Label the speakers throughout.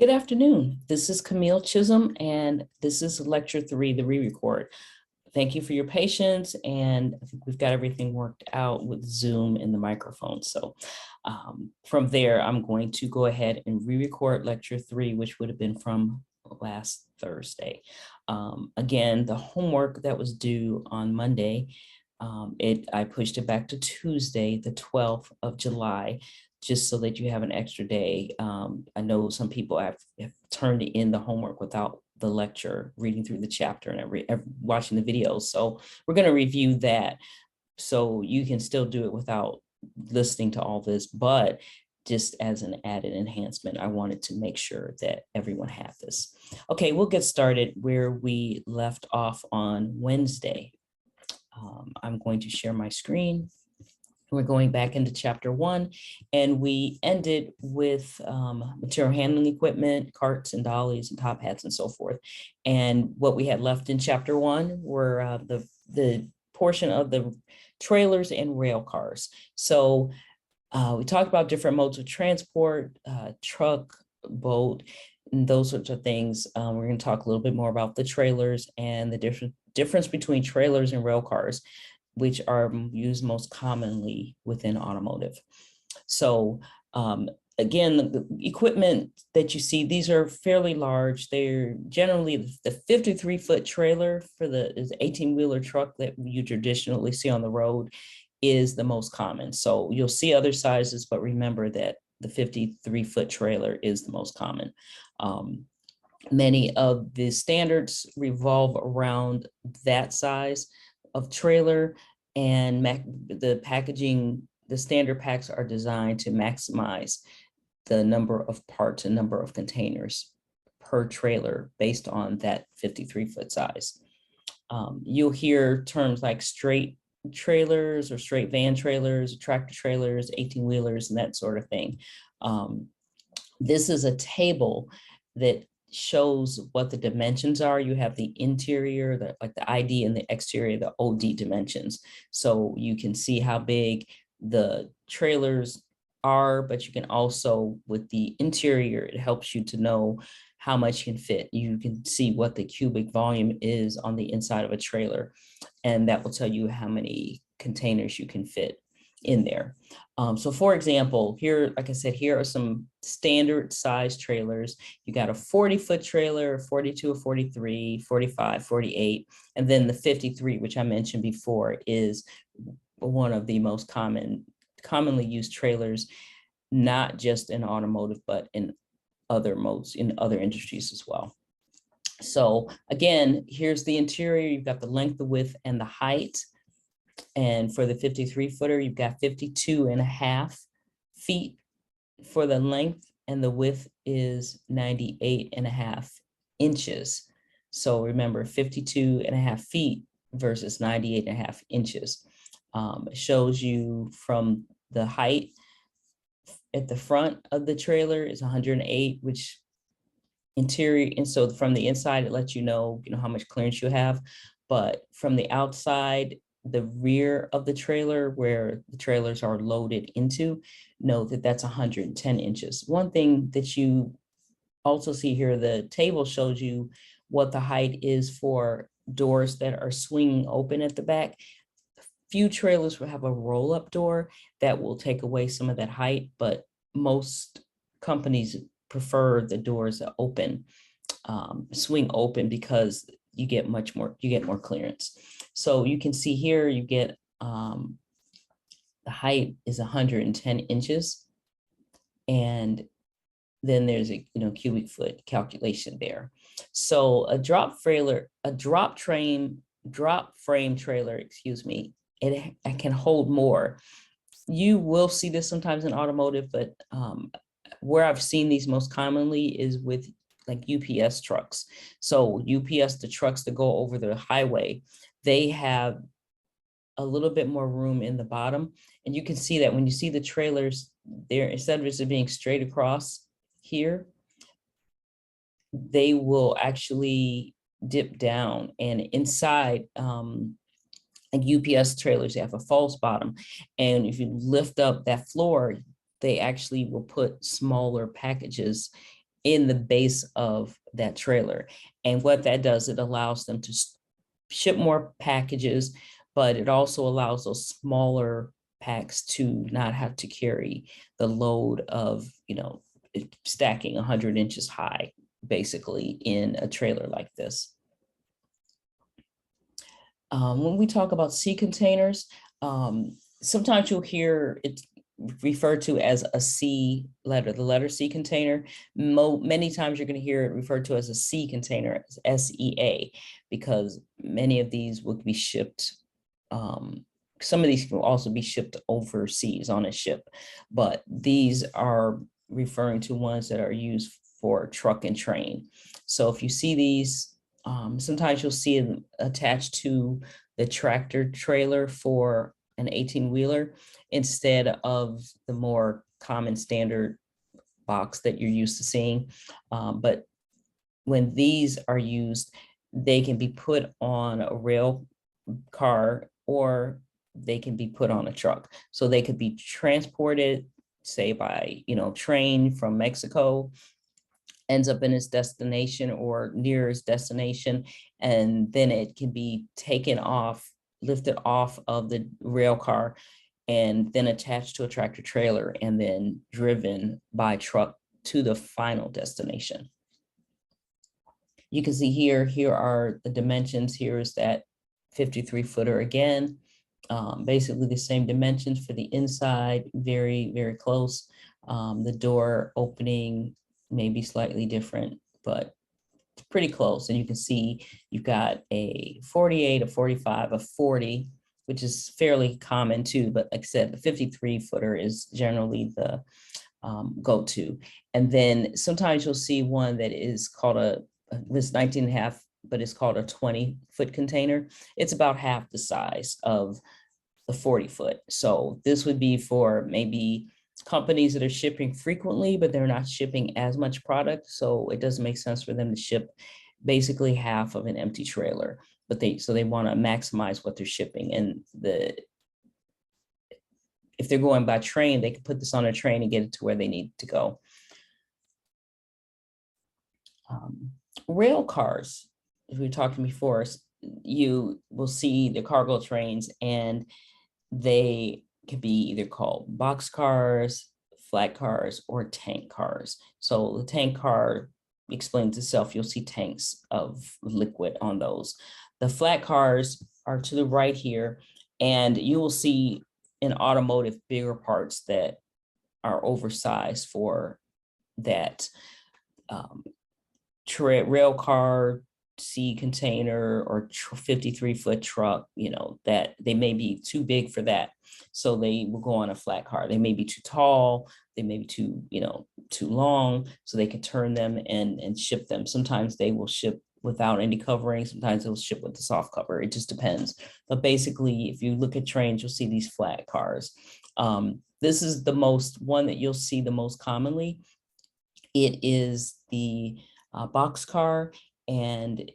Speaker 1: Good afternoon. This is Camille Chisholm, and this is Lecture 3, the re-record. Thank you for your patience, and I think we've got everything worked out with Zoom and the microphone. So from there, I'm going to go ahead and re-record Lecture 3, which would have been from last Thursday. Again, the homework that was due on Monday, I pushed it back to Tuesday, the 12th of July, just so that you have an extra day. I know some people have turned in the homework without the lecture, reading through the chapter and watching the videos. So we're going to review that. So you can still do it without listening to all this, but just as an added enhancement, I wanted to make sure that everyone had this. Okay, we'll get started where we left off on Wednesday. I'm going to share my screen. We're going back into chapter 1, and we ended with material handling equipment, carts and dollies and top hats and so forth. And what we had left in chapter 1 were the portion of the trailers and rail cars. So we talked about different modes of transport, truck, boat, and those sorts of things. We're going to talk a little bit more about the trailers and the difference between trailers and rail cars, which are used most commonly within automotive. So again, the equipment that you see, these are fairly large. They're generally the 53-foot trailer for the 18-wheeler truck that you traditionally see on the road is the most common. So you'll see other sizes, but remember that the 53-foot trailer is the most common. Many of the standards revolve around that size of trailer, and the packaging, the standard packs are designed to maximize the number of parts and number of containers per trailer based on that 53-foot size. You'll hear terms like straight trailers or straight van trailers, tractor trailers, 18-wheelers, and that sort of thing. This is a table that shows what the dimensions are. You have the interior, like the ID, and the exterior, the OD dimensions. So you can see how big the trailers are, but you can also, with the interior, it helps you to know how much can fit. You can see what the cubic volume is on the inside of a trailer, and that will tell you how many containers you can fit in there. So for example, here, like I said, here are some standard size trailers. You got a 40-foot trailer, 42, 43, 45, 48, and then the 53, which I mentioned before, is one of the most commonly used trailers, not just in automotive, but in other modes, in other industries as well. So again, here's the interior. You've got the length, the width, and the height. And for the 53-footer, you've got 52.5 feet for the length, and the width is 98.5 inches. So remember, 52.5 feet versus 98.5 inches. It shows you from the height at the front of the trailer is 108, which interior, and so from the inside, it lets you know how much clearance you have. But from the outside, the rear of the trailer, where the trailers are loaded into, note that that's 110 inches. One thing that you also see here, the table shows you what the height is for doors that are swinging open at the back. Few trailers will have a roll-up door that will take away some of that height, but most companies prefer the doors that open, swing open, because you get more clearance. So you can see here, you get the height is 110 inches, and then there's a cubic foot calculation there. So a drop frame trailer, excuse me, it can hold more. You will see this sometimes in automotive, but where I've seen these most commonly is with like UPS trucks. So UPS, the trucks that go over the highway, they have a little bit more room in the bottom. And you can see that when you see the trailers there, instead of just being straight across here, they will actually dip down, and inside, like UPS trailers, they have a false bottom. And if you lift up that floor, they actually will put smaller packages in the base of that trailer. And what that does, it allows them to ship more packages, but it also allows those smaller packs to not have to carry the load of, stacking 100 inches high, basically, in a trailer like this. When we talk about sea containers, sometimes you'll hear it referred to as a C letter, the letter C container. Many times you're going to hear it referred to as a sea container, SEA, because many of these will be shipped. Some of these will also be shipped overseas on a ship, but these are referring to ones that are used for truck and train. So if you see these, sometimes you'll see them attached to the tractor trailer for an 18-wheeler instead of the more common standard box that you're used to seeing. But when these are used, they can be put on a rail car or they can be put on a truck. So they could be transported, say by, train from Mexico, ends up in its destination or near its destination, and then it can be taken off, lifted off of the rail car, and then attached to a tractor trailer and then driven by truck to the final destination. You can see here are the dimensions. Here is that 53-footer again. Basically the same dimensions for the inside, very, very close. The door opening may be slightly different, but it's pretty close. And you can see you've got a 48, a 45, a 40, which is fairly common too. But like I said, the 53-footer is generally the go-to. And then sometimes you'll see one that is called this 19.5, but it's called a 20-foot container. It's about half the size of the 40-foot. So this would be for maybe companies that are shipping frequently, but they're not shipping as much product. So it doesn't make sense for them to ship basically half of an empty trailer, but they want to maximize what they're shipping. And if they're going by train, they can put this on a train and get it to where they need to go. Rail cars, as we were talking before, you will see the cargo trains, and they could be either called box cars, flat cars, or tank cars. So the tank car explains itself. You'll see tanks of liquid on those. The flat cars are to the right here, and you will see in automotive bigger parts that are oversized for that rail car, sea container, or 53-foot truck, that they may be too big for that. So they will go on a flat car. They may be too tall, they may be too long, so they can turn them and ship them. Sometimes they will ship without any covering, sometimes they'll ship with the soft cover. It just depends. But basically, if you look at trains, you'll see these flat cars. This is the one that you'll see the most commonly. It is the box car, and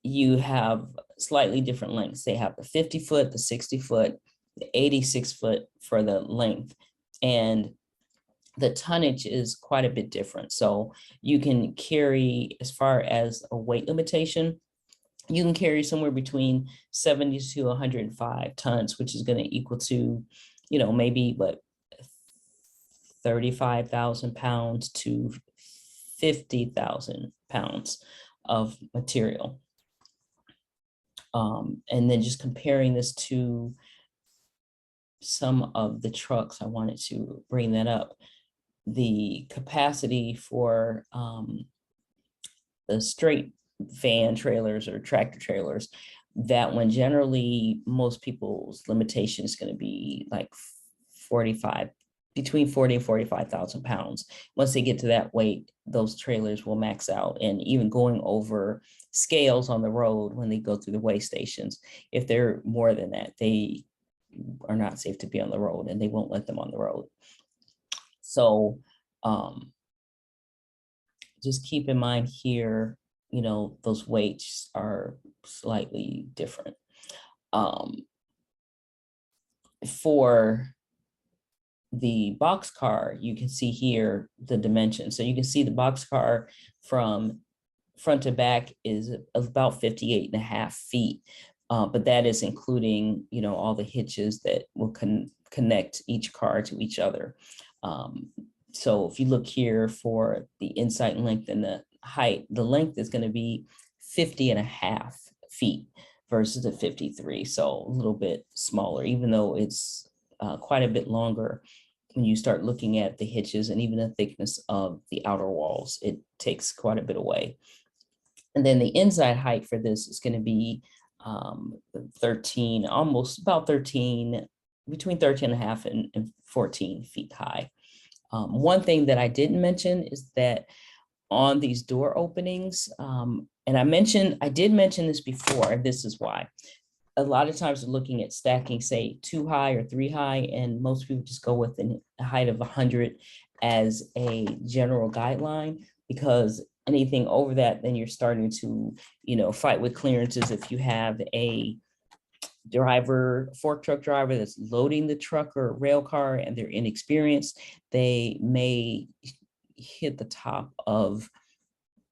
Speaker 1: you have slightly different lengths. They have the 50-foot, the 60-foot, the 86-foot for the length, and the tonnage is quite a bit different. So you can carry, as far as a weight limitation, you can carry somewhere between 70 to 105 tons, which is going to equal to, maybe 35,000 pounds to 50,000 pounds of material. And then just comparing this to some of the trucks, I wanted to bring that up. The capacity for the straight van trailers or tractor trailers, that one generally, most people's limitation is going to be like between 40 and 45,000 pounds. Once they get to that weight, those trailers will max out. And even going over scales on the road when they go through the weigh stations, if they're more than that, they are not safe to be on the road, and they won't let them on the road. So just keep in mind here, those weights are slightly different. For the box car, you can see here the dimensions. So you can see the box car from front to back is about 58.5 feet. But that is including, all the hitches that will connect each car to each other. So if you look here for the inside length and the height, the length is going to be 50.5 feet versus the 53. So a little bit smaller, even though it's quite a bit longer. When you start looking at the hitches and even the thickness of the outer walls, it takes quite a bit away. And then the inside height for this is going to be 13, almost about 13, between 13.5 and 14 feet high. One thing that I didn't mention is that on these door openings, and I did mention this before, and this is why. A lot of times we're looking at stacking, say 2 high or 3 high, and most people just go with a height of 100 as a general guideline, because anything over that, then you're starting to, fight with clearances. If you have a fork truck driver that's loading the truck or rail car and they're inexperienced, they may hit the top of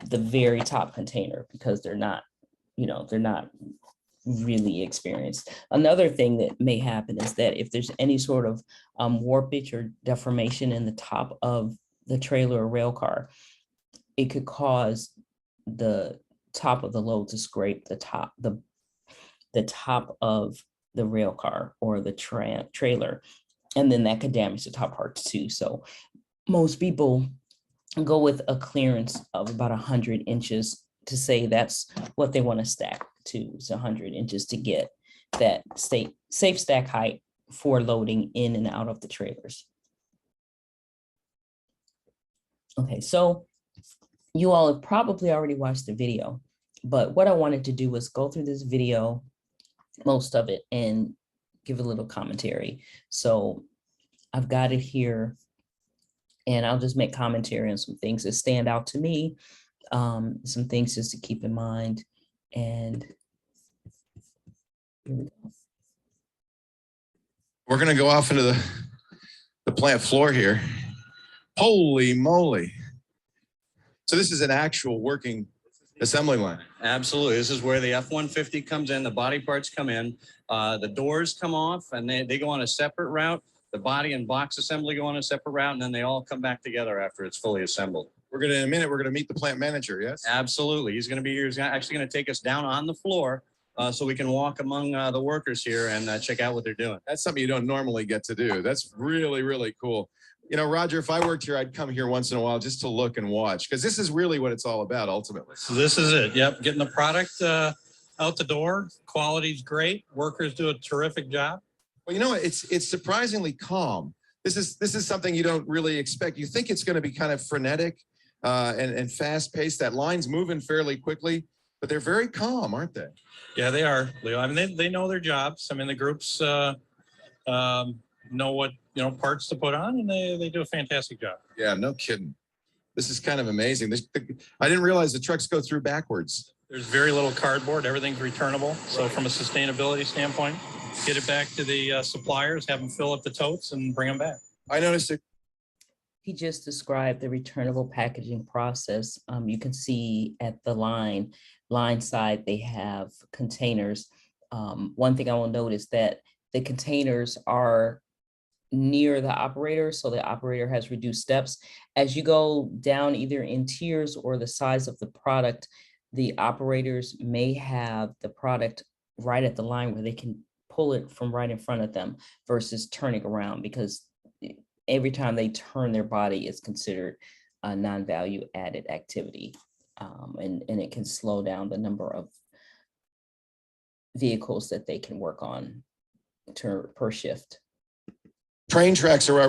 Speaker 1: the very top container because they're not really experienced. Another thing that may happen is that if there's any sort of warpage or deformation in the top of the trailer or rail car, it could cause the top of the load to scrape the top of the rail car or the trailer, and then that could damage the top parts too. So most people go with a clearance of about 100 inches to say that's what they want to stack to. It's 100 inches to get that safe stack height for loading in and out of the trailers. Okay, so you all have probably already watched the video, but what I wanted to do was go through this video, most of it, and give a little commentary. So I've got it here, and I'll just make commentary on some things that stand out to me, some things just to keep in mind. And here we go.
Speaker 2: We're going to go off into the plant floor here. Holy moly. So this is an actual working assembly line.
Speaker 3: Absolutely. This is where the F-150 comes in, the body parts come in, the doors come off, and they go on a separate route. The body and box assembly go on a separate route, and then they all come back together after it's fully assembled.
Speaker 2: In a minute, we're going to meet the plant manager, yes?
Speaker 3: Absolutely. He's going to be here. He's actually going to take us down on the floor so we can walk among the workers here and check out what they're doing.
Speaker 2: That's something you don't normally get to do. That's really, really cool. Roger, if I worked here, I'd come here once in a while just to look and watch, because this is really what it's all about ultimately.
Speaker 4: So this is it. Yep. Getting the product out the door. Quality's great. Workers do a terrific job.
Speaker 2: Well, it's surprisingly calm. This is something you don't really expect. You think it's going to be kind of frenetic and fast paced. That line's moving fairly quickly, but they're very calm, aren't they?
Speaker 4: Yeah, they are, Leo. I mean, they know their jobs. I mean, the groups know what parts to put on, and they do a fantastic job.
Speaker 2: Yeah, no kidding. This is kind of amazing. I didn't realize the trucks go through backwards.
Speaker 4: There's very little cardboard. Everything's returnable. So from a sustainability standpoint, get it back to the suppliers, have them fill up the totes and bring them back.
Speaker 2: I noticed it.
Speaker 1: He just described the returnable packaging process. You can see at the line side, they have containers. One thing I will note is that the containers are near the operator, so the operator has reduced steps. As you go down either in tiers or the size of the product, the operators may have the product right at the line where they can pull it from right in front of them versus turning around, because every time they turn their body is considered a non-value added activity. And it can slow down the number of vehicles that they can work on per shift.
Speaker 2: Train tracks are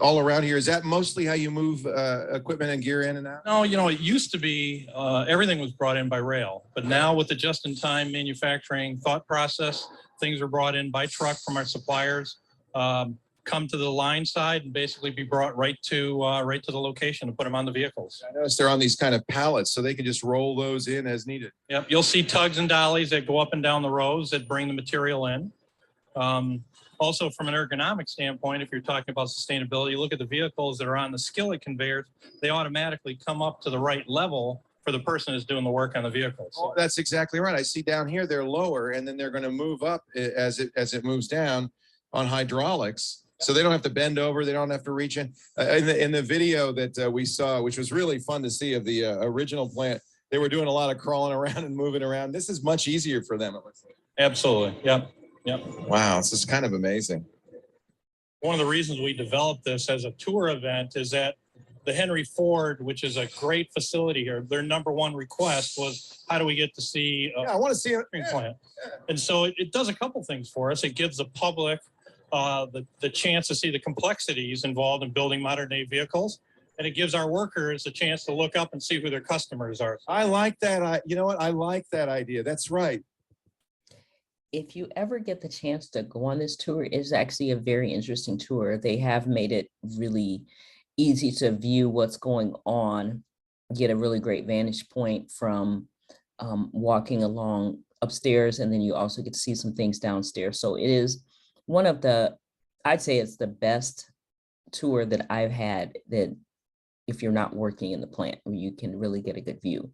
Speaker 2: all around here. Is that mostly how you move equipment and gear in and out?
Speaker 4: No, it used to be everything was brought in by rail, but now with the just-in-time manufacturing thought process, things are brought in by truck from our suppliers, come to the line side and basically be brought right to the location and put them on the vehicles.
Speaker 2: I noticed they're on these kind of pallets, so they can just roll those in as needed.
Speaker 4: Yep, you'll see tugs and dollies that go up and down the rows that bring the material in. Also, from an ergonomic standpoint, if you're talking about sustainability, you look at the vehicles that are on the skillet conveyors, they automatically come up to the right level for the person who's doing the work on the vehicle.
Speaker 2: Oh, that's exactly right. I see down here they're lower, and then they're going to move up as it moves down on hydraulics. So they don't have to bend over. They don't have to reach in. In the video that we saw, which was really fun to see of the original plant, they were doing a lot of crawling around and moving around. This is much easier for them, it looks like.
Speaker 4: Absolutely. Yep. Yep.
Speaker 2: Wow, this is kind of amazing.
Speaker 4: One of the reasons we developed this as a tour event is that the Henry Ford, which is a great facility here, their number one request was, how do we get to see
Speaker 2: Yeah, I want to see it.
Speaker 4: plant? And so it does a couple things for us. It gives the public the chance to see the complexities involved in building modern day vehicles. And it gives our workers a chance to look up and see who their customers are.
Speaker 2: I like that. You know what? I like that idea. That's right.
Speaker 1: If you ever get the chance to go on this tour, it's actually a very interesting tour. They have made it really easy to view what's going on, get a really great vantage point from walking along upstairs, and then you also get to see some things downstairs. So it is one of I'd say it's the best tour that I've had, that if you're not working in the plant, where you can really get a good view.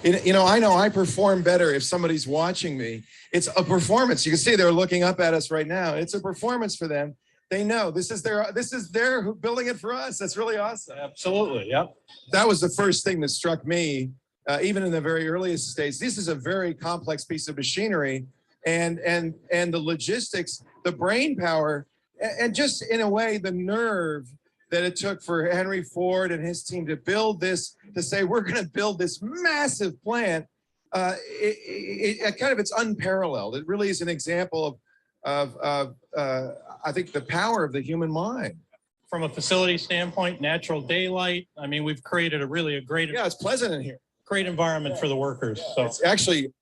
Speaker 2: You know I perform better if somebody's watching me. It's a performance. You can see they're looking up at us right now. It's a performance for them. They know this is their building it for us. That's really awesome.
Speaker 4: Absolutely. Yep.
Speaker 2: That was the first thing that struck me, even in the very earliest stages. This is a very complex piece of machinery, and the logistics, the brain power, and just in a way, the nerve that it took for Henry Ford and his team to build this, to say, we're going to build this massive plant. It's unparalleled. It really is an example of I think the power of the human mind.
Speaker 4: From a facility standpoint, natural daylight. I mean, we've created a great,
Speaker 2: Yeah, it's pleasant in here.
Speaker 4: great environment for the workers. So
Speaker 2: It's actually,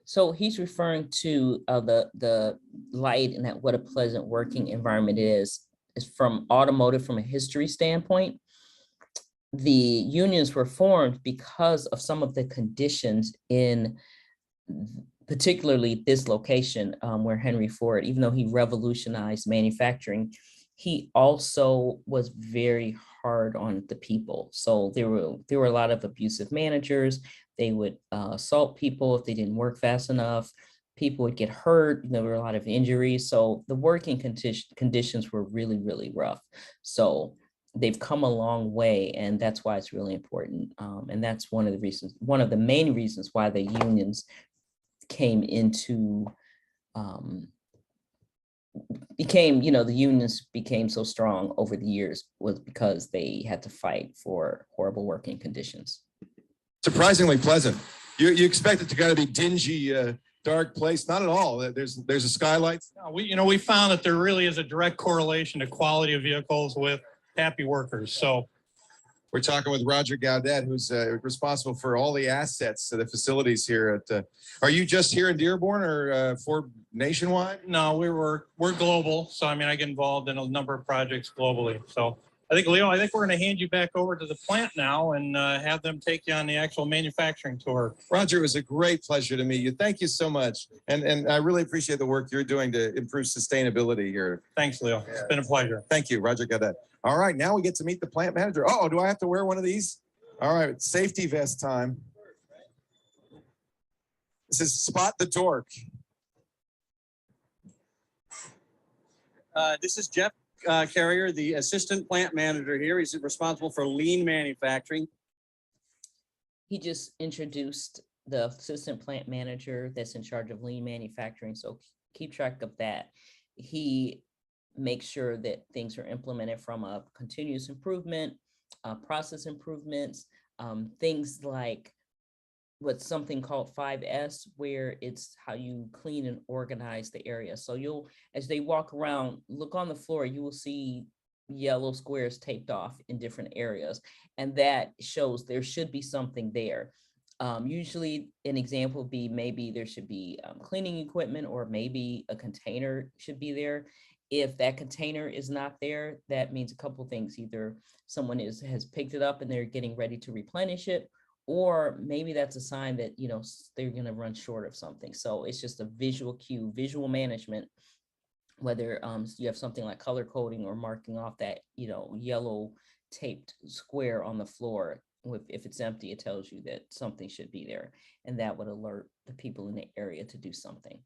Speaker 1: So he's referring to the light, and that what a pleasant working environment is from automotive, from a history standpoint. The unions were formed because of some of the conditions in particularly this location, where Henry Ford, even though he revolutionized manufacturing, he also was very hard on the people. So there were a lot of abusive managers. They would assault people if they didn't work fast enough. People would get hurt. There were a lot of injuries. So the working conditions were really, really rough. So they've come a long way, and that's why it's really important. And that's one of the main reasons why the unions came into, the unions became so strong over the years, was because they had to fight for horrible working conditions.
Speaker 2: surprisingly pleasant. You expect it to kind of be dingy, dark place. Not at all. There's a skylight.
Speaker 4: we found that there really is a direct correlation to quality of vehicles with happy workers. So
Speaker 2: We're talking with Roger Gaudet, who's responsible for all the assets of the facilities here at. Are you just here in Dearborn, or for nationwide?
Speaker 4: no, we're global. So I mean, I get involved in a number of projects globally. So I think, Leo, we're going to hand you back over to the plant now and have them take you on the actual manufacturing tour.
Speaker 2: Roger, it was a great pleasure to meet you. Thank you so much, and I really appreciate the work you're doing to improve sustainability here.
Speaker 4: Thanks, Leo. It's been a pleasure.
Speaker 2: Thank you, Roger Gaudet. All right, now we get to meet the plant manager. Oh, do I have to wear one of these? All right, safety vest time. This is Spot the Dork.
Speaker 3: This is Jeff Carrier, the assistant plant manager here. He's responsible for lean manufacturing.
Speaker 1: He just introduced the assistant plant manager that's in charge of lean manufacturing. So keep track of that. He makes sure that things are implemented from a continuous improvement, process improvements, things like what's something called 5S, where it's how you clean and organize the area. So as they walk around, look on the floor, you will see yellow squares taped off in different areas. And that shows there should be something there. Usually an example would be, maybe there should be cleaning equipment, or maybe a container should be there. If that container is not there, that means a couple of things. Either someone has picked it up and they're getting ready to replenish it, or maybe that's a sign that, they're gonna run short of something. So it's just a visual cue, visual management, whether you have something like color coding or marking off that, yellow taped square on the floor. If it's empty, it tells you that something should be there, and that would alert the people in the area to do something.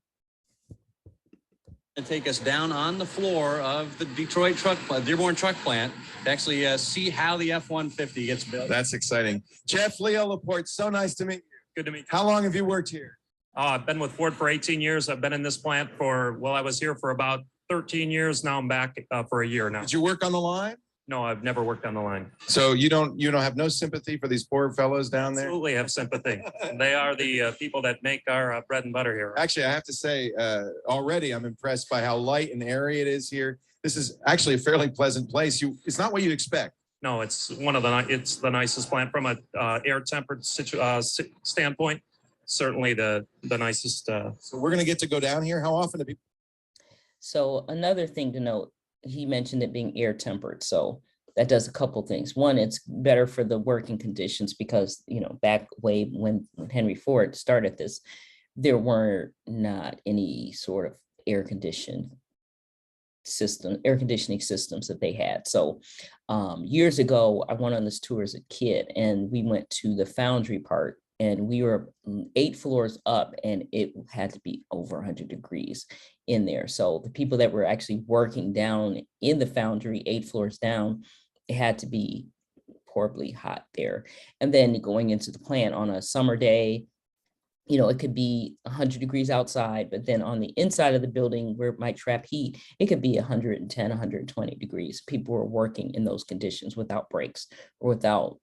Speaker 3: And take us down on the floor of the Dearborn truck plant to actually see how the F-150 gets built.
Speaker 2: That's exciting. Jeff Leo Laporte, so nice to meet you.
Speaker 5: Good to meet you.
Speaker 2: How long have you worked here?
Speaker 5: I've been with Ford for 18 years. I've been in this plant I was here for about 13 years. Now I'm back for a year now.
Speaker 2: Did you work on the line?
Speaker 5: No, I've never worked on the line.
Speaker 2: So you don't have no sympathy for these poor fellows down there?
Speaker 5: Absolutely have sympathy. They are the people that make our bread and butter here.
Speaker 2: Actually, I have to say, already I'm impressed by how light and airy it is here. This is actually a fairly pleasant place. It's not what you'd expect.
Speaker 5: No, it's it's the nicest plant from a air tempered standpoint. Certainly the nicest.
Speaker 2: So we're going to get to go down here. How often do people?
Speaker 1: So another thing to note, he mentioned it being air tempered. So that does a couple things. One, it's better for the working conditions because, back way when Henry Ford started this, there were not any sort of air conditioning systems that they had. So years ago, I went on this tour as a kid, and we went to the foundry part, and we were 8 floors up, and it had to be over 100 degrees in there. So the people that were actually working down in the foundry, 8 floors down, it had to be horribly hot there. And then going into the plant on a summer day, it could be 100 degrees outside, but then on the inside of the building where it might trap heat, it could be 110, 120 degrees. People were working in those conditions without breaks or without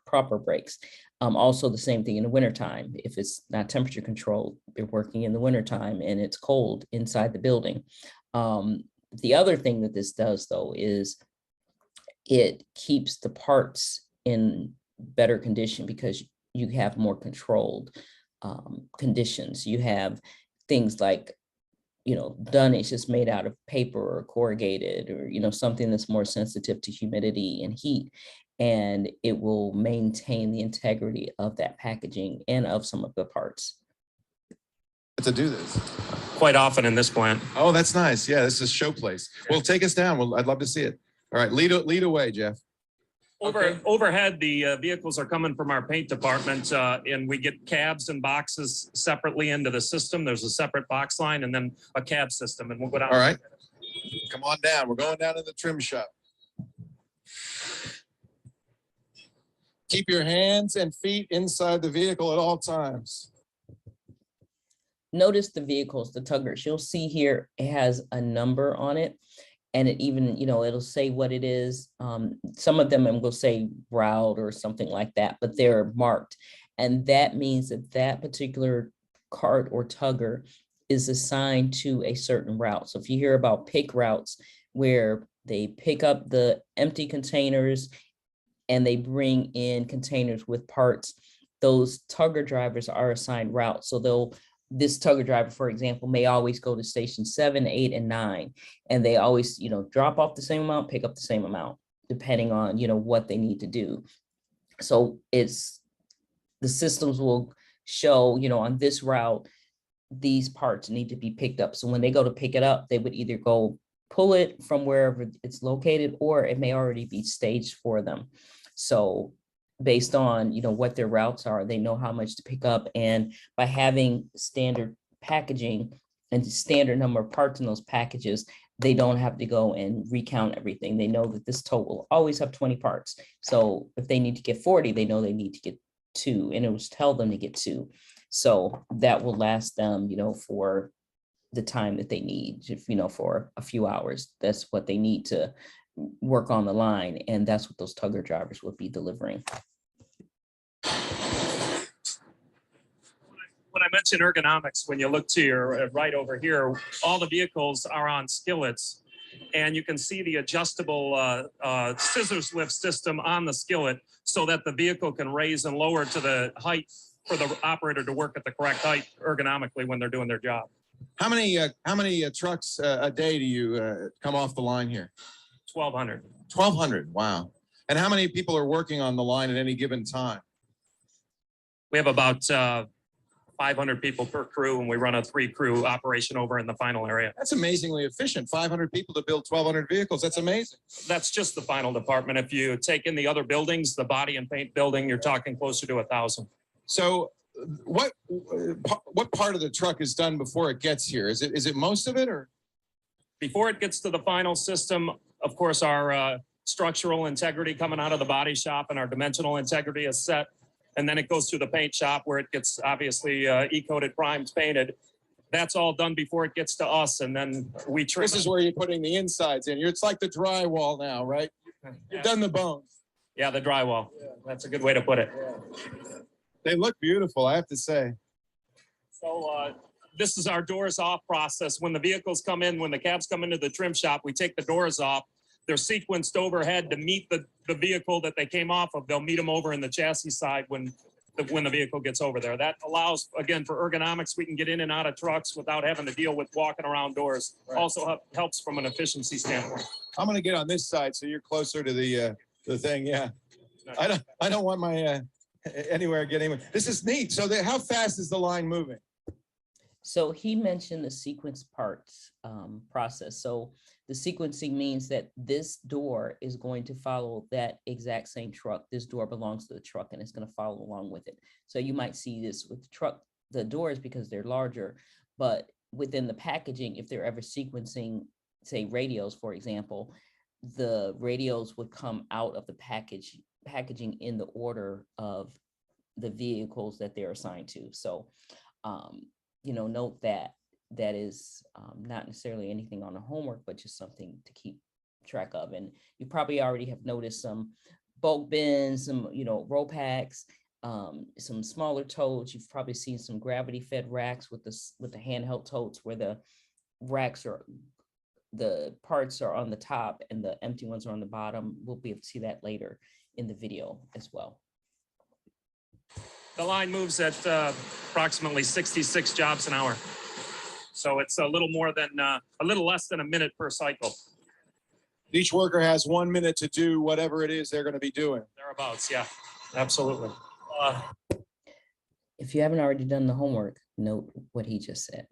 Speaker 1: proper breaks. Also the same thing in the wintertime. If it's not temperature controlled, they're working in the wintertime and it's cold inside the building. The other thing that this does, though, is it keeps the parts in better condition because you have more controlled conditions. You have things like, dunnage is made out of paper or corrugated or, something that's more sensitive to humidity and heat. And it will maintain the integrity of that packaging and of some of the parts.
Speaker 2: To do this?
Speaker 5: Quite often in this plant.
Speaker 2: Oh, that's nice. Yeah, this is a show place. Well, take us down. I'd love to see it. All right, lead away, Jeff.
Speaker 5: Overhead, the vehicles are coming from our paint department, and we get cabs and boxes separately into the system. There's a separate box line and then a cab system, and we'll go down.
Speaker 2: All right, come on down. We're going down to the trim shop. Keep your hands and feet inside the vehicle at all times.
Speaker 1: Notice the vehicles, the tuggers. You'll see here it has a number on it. And it even, it'll say what it is. Some of them will say route or something like that, but they're marked. And that means that that particular cart or tugger is assigned to a certain route. So if you hear about pick routes where they pick up the empty containers and they bring in containers with parts, those tugger drivers are assigned routes. So this tugger driver, for example, may always go to station 7, 8, and 9, and they always, drop off the same amount, pick up the same amount, depending on, what they need to do. So the systems will show, on this route, these parts need to be picked up. So when they go to pick it up, they would either go pull it from wherever it's located, or it may already be staged for them. So based on, what their routes are, they know how much to pick up. And by having standard packaging and standard number of parts in those packages, they don't have to go and recount everything. They know that this tote will always have 20 parts. So if they need to get 40, they know they need to get 2, and it will tell them to get 2. So that will last them, for the time that they need, for a few hours. That's what they need to work on the line. And that's what those tugger drivers would be delivering.
Speaker 5: When I mentioned ergonomics, when you look to your right over here, all the vehicles are on skillets, and you can see the adjustable scissors lift system on the skillet so that the vehicle can raise and lower to the height for the operator to work at the correct height ergonomically when they're doing their job.
Speaker 2: How many trucks a day do you come off the line here?
Speaker 5: 1,200.
Speaker 2: 1,200. Wow. And how many people are working on the line at any given time?
Speaker 5: We have about 500 people per crew, and we run a 3-crew operation over in the final area.
Speaker 2: That's amazingly efficient. 500 people to build 1,200 vehicles. That's amazing.
Speaker 5: That's just the final department. If you take in the other buildings, the body and paint building, you're talking closer to 1,000.
Speaker 2: So what part of the truck is done before it gets here? Is it most of it, or?
Speaker 5: Before it gets to the final system, of course, our structural integrity coming out of the body shop and our dimensional integrity is set. And then it goes through the paint shop where it gets obviously E-coated, primed, painted. That's all done before it gets to us. And then we trim.
Speaker 2: This is where you're putting the insides in. It's like the drywall now, right? You've done the bones.
Speaker 5: Yeah, the drywall. That's a good way to put it.
Speaker 2: They look beautiful, I have to say.
Speaker 5: So this is our doors off process. When the vehicles come in, when the cabs come into the trim shop, we take the doors off. They're sequenced overhead to meet the vehicle that they came off of. They'll meet them over in the chassis side when the vehicle gets over there. That allows, again, for ergonomics, we can get in and out of trucks without having to deal with walking around doors.
Speaker 2: Right.
Speaker 5: Also helps from an efficiency standpoint.
Speaker 2: I'm gonna get on this side so you're closer to the thing. Yeah, I don't want my anywhere getting. This is neat. So how fast is the line moving?
Speaker 1: So he mentioned the sequence parts process. So the sequencing means that this door is going to follow that exact same truck. This door belongs to the truck and it's going to follow along with it. So you might see this with the truck, the doors, because they're larger, but within the packaging, if they're ever sequencing, say radios, for example, the radios would come out of the packaging in the order of the vehicles that they're assigned to. So, note that that is not necessarily anything on the homework, but just something to keep track of. And you probably already have noticed some bulk bins, some, roll packs, some smaller totes. You've probably seen some gravity fed racks with the handheld totes where the racks the parts are on the top and the empty ones are on the bottom. We'll be able to see that later in the video as well.
Speaker 5: The line moves at approximately 66 jobs an hour. So it's a little less than a minute per cycle.
Speaker 2: Each worker has 1 minute to do whatever it is they're going to be doing.
Speaker 5: Thereabouts, yeah, absolutely.
Speaker 1: If you haven't already done the homework, note what he just said.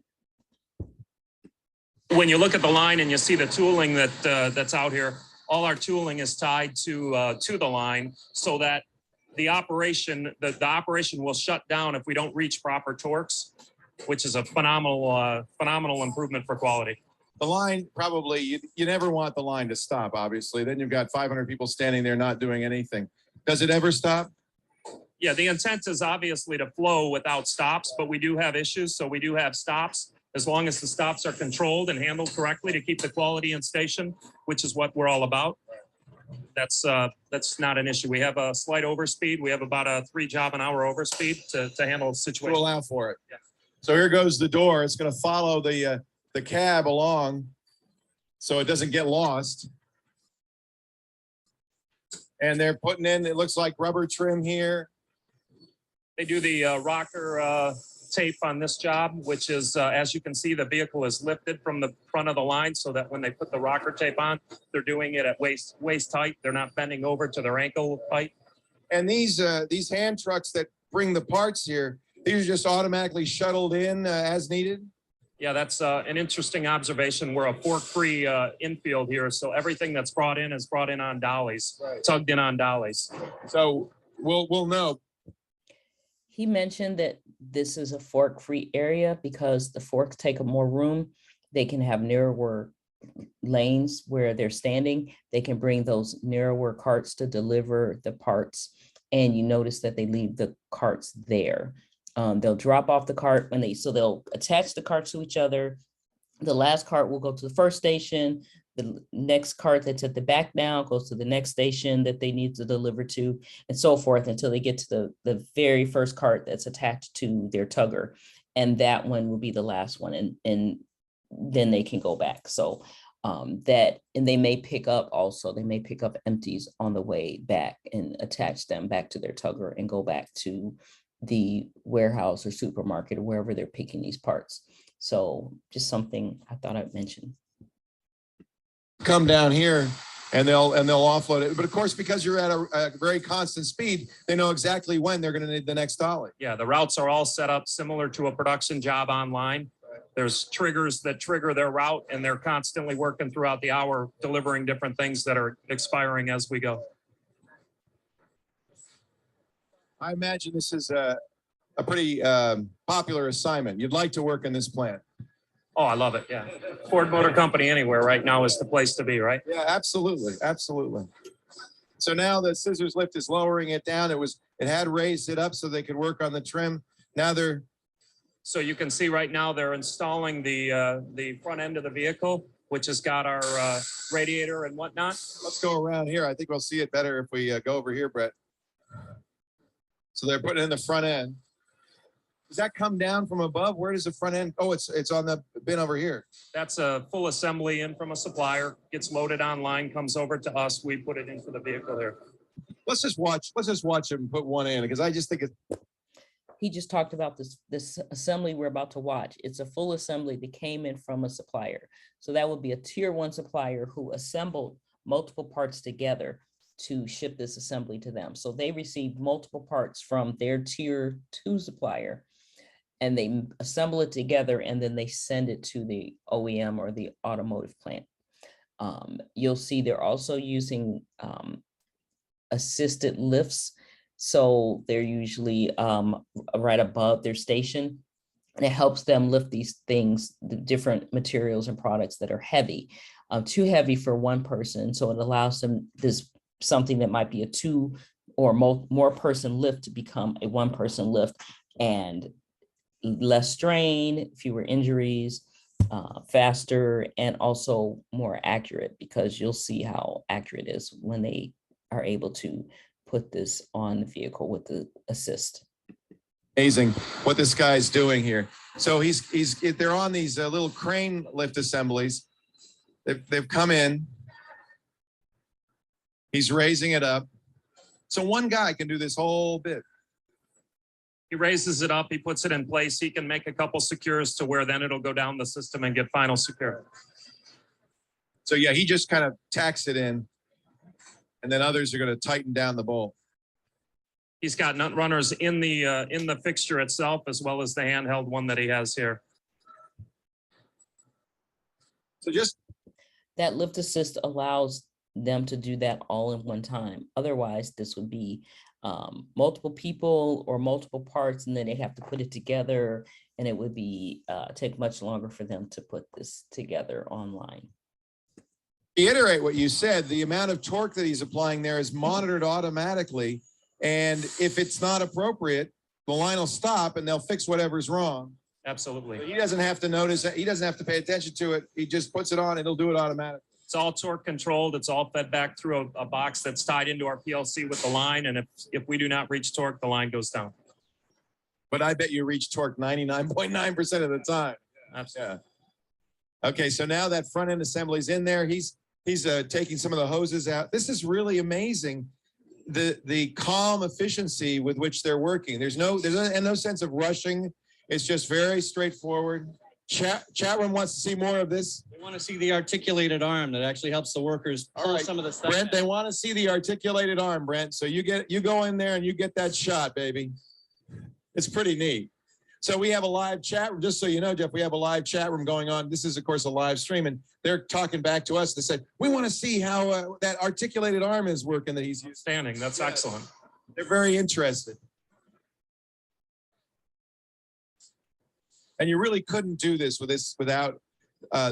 Speaker 5: When you look at the line and you see the tooling that's out here, all our tooling is tied to the line so that the operation will shut down if we don't reach proper torques, which is a phenomenal improvement for quality.
Speaker 2: The line, probably, you never want the line to stop, obviously. Then you've got 500 people standing there not doing anything. Does it ever stop?
Speaker 5: Yeah, the intent is obviously to flow without stops, but we do have issues, so we do have stops. As long as the stops are controlled and handled correctly to keep the quality in station, which is what we're all about. That's not an issue. We have a slight overspeed. We have about a 3 job an hour overspeed to handle the situation.
Speaker 2: To allow for it.
Speaker 5: Yeah.
Speaker 2: So here goes the door. It's going to follow the cab along so it doesn't get lost. And they're putting in, it looks like rubber trim here.
Speaker 5: They do the rocker tape on this job, which is, as you can see, the vehicle is lifted from the front of the line so that when they put the rocker tape on, they're doing it at waist height. They're not bending over to their ankle height.
Speaker 2: And these hand trucks that bring the parts here, these are just automatically shuttled in as needed?
Speaker 5: Yeah, that's an interesting observation. We're a fork-free infield here, so everything that's brought in is brought in on dollies, right. Tugged in on dollies.
Speaker 2: So we'll know.
Speaker 1: He mentioned that this is a fork-free area because the forks take up more room. They can have narrower lanes where they're standing. They can bring those narrower carts to deliver the parts. And you notice that they leave the carts there. They'll drop off the cart so they'll attach the carts to each other. The last cart will go to the first station. The next cart that's at the back now goes to the next station that they need to deliver to, and so forth until they get to the very first cart that's attached to their tugger. And that one will be the last one. And then they can go back. So and they may pick up empties on the way back and attach them back to their tugger and go back to the warehouse or supermarket or wherever they're picking these parts. So just something I thought I'd mention.
Speaker 2: Come down here, and they'll offload it. But of course, because you're at a very constant speed, they know exactly when they're going to need the next dolly.
Speaker 5: Yeah, the routes are all set up similar to a production job online. There's triggers that trigger their route, and they're constantly working throughout the hour, delivering different things that are expiring as we go.
Speaker 2: I imagine this is a pretty popular assignment. You'd like to work in this plant.
Speaker 5: Oh, I love it. Yeah. Ford Motor Company anywhere right now is the place to be, right?
Speaker 2: Yeah, absolutely, absolutely. So now the scissors lift is lowering it down. It had raised it up so they could work on the trim. Now they're.
Speaker 5: So you can see right now they're installing the front end of the vehicle, which has got our radiator and whatnot.
Speaker 2: Let's go around here. I think we'll see it better if we go over here, Brett. So they're putting in the front end. Does that come down from above? Where does the front end? Oh, it's on the bin over here.
Speaker 5: That's a full assembly in from a supplier, gets loaded online, comes over to us. We put it into the vehicle there.
Speaker 2: Let's just watch him put one in, because I just think it's.
Speaker 1: He just talked about this assembly we're about to watch. It's a full assembly that came in from a supplier. So that would be a tier 1 supplier who assembled multiple parts together to ship this assembly to them. So they received multiple parts from their tier 2 supplier, and they assemble it together, and then they send it to the OEM or the automotive plant. You'll see they're also using assisted lifts. So they're usually right above their station, and it helps them lift these things, the different materials and products that are heavy, too heavy for one person. So it allows them something that might be a 2 or more person lift to become a 1 person lift, and less strain, fewer injuries, faster, and also more accurate, because you'll see how accurate it is when they are able to put this on the vehicle with the assist.
Speaker 2: Amazing what this guy's doing here. So they're on these little crane lift assemblies. They've come in. He's raising it up. So one guy can do this whole bit.
Speaker 5: He raises it up, he puts it in place. He can make a couple secures to where then it'll go down the system and get final secure.
Speaker 2: So yeah, he just kind of tacks it in, and then others are going to tighten down the bolt.
Speaker 5: He's got nut runners in the fixture itself, as well as the handheld one that he has here.
Speaker 2: So just
Speaker 1: that lift assist allows them to do that all in one time. Otherwise, this would be multiple people or multiple parts, and then they'd have to put it together, and it would be take much longer for them to put this together online.
Speaker 2: Reiterate what you said, the amount of torque that he's applying there is monitored automatically. And if it's not appropriate, the line will stop and they'll fix whatever's wrong.
Speaker 5: Absolutely.
Speaker 2: So he doesn't have to notice it. He doesn't have to pay attention to it. He just puts it on and it'll do it automatically.
Speaker 5: It's all torque controlled. It's all fed back through a box that's tied into our PLC with the line. And if we do not reach torque, the line goes down.
Speaker 2: But I bet you reach torque 99.9% of the time.
Speaker 5: Absolutely.
Speaker 2: Yeah. Okay, so now that front end assembly's in there. He's taking some of the hoses out. This is really amazing. The calm efficiency with which they're working. There's no sense of rushing. It's just very straightforward. Chat room wants to see more of this.
Speaker 3: They want to see the articulated arm that actually helps the workers pull some of the stuff.
Speaker 2: Brent, they want to see the articulated arm, Brent. So you go in there and you get that shot, baby. It's pretty neat. So we have a live chat room. Just so you know, Jeff, we have a live chat room going on. This is, of course, a live stream, and they're talking back to us. They said, we want to see how that articulated arm is working that he's using.
Speaker 5: Standing. That's excellent.
Speaker 2: They're very interested. And you really couldn't do this without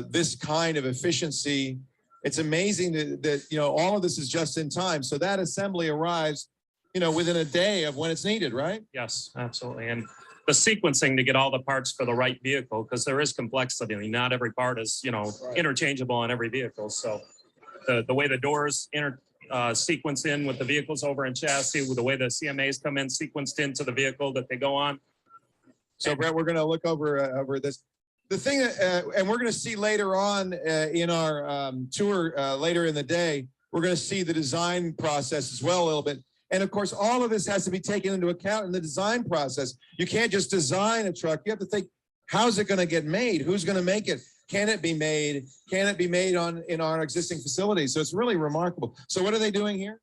Speaker 2: this kind of efficiency. It's amazing that all of this is just in time. So that assembly arrives, within a day of when it's needed, right?
Speaker 5: Yes, absolutely. And the sequencing to get all the parts for the right vehicle, because there is complexity. I mean, not every part is, interchangeable on every vehicle. So the way the doors sequence in with the vehicles over in chassis, with the way the CMAs come in sequenced into the vehicle that they go on.
Speaker 2: So Brett, we're going to look over this. The thing and we're going to see later on in our tour later in the day, we're going to see the design process as well a little bit. And of course, all of this has to be taken into account in the design process. You can't just design a truck. You have to think, how's it going to get made? Who's going to make it? can it be made? Can it be made in our existing facilities? So it's really remarkable. So what are they doing here?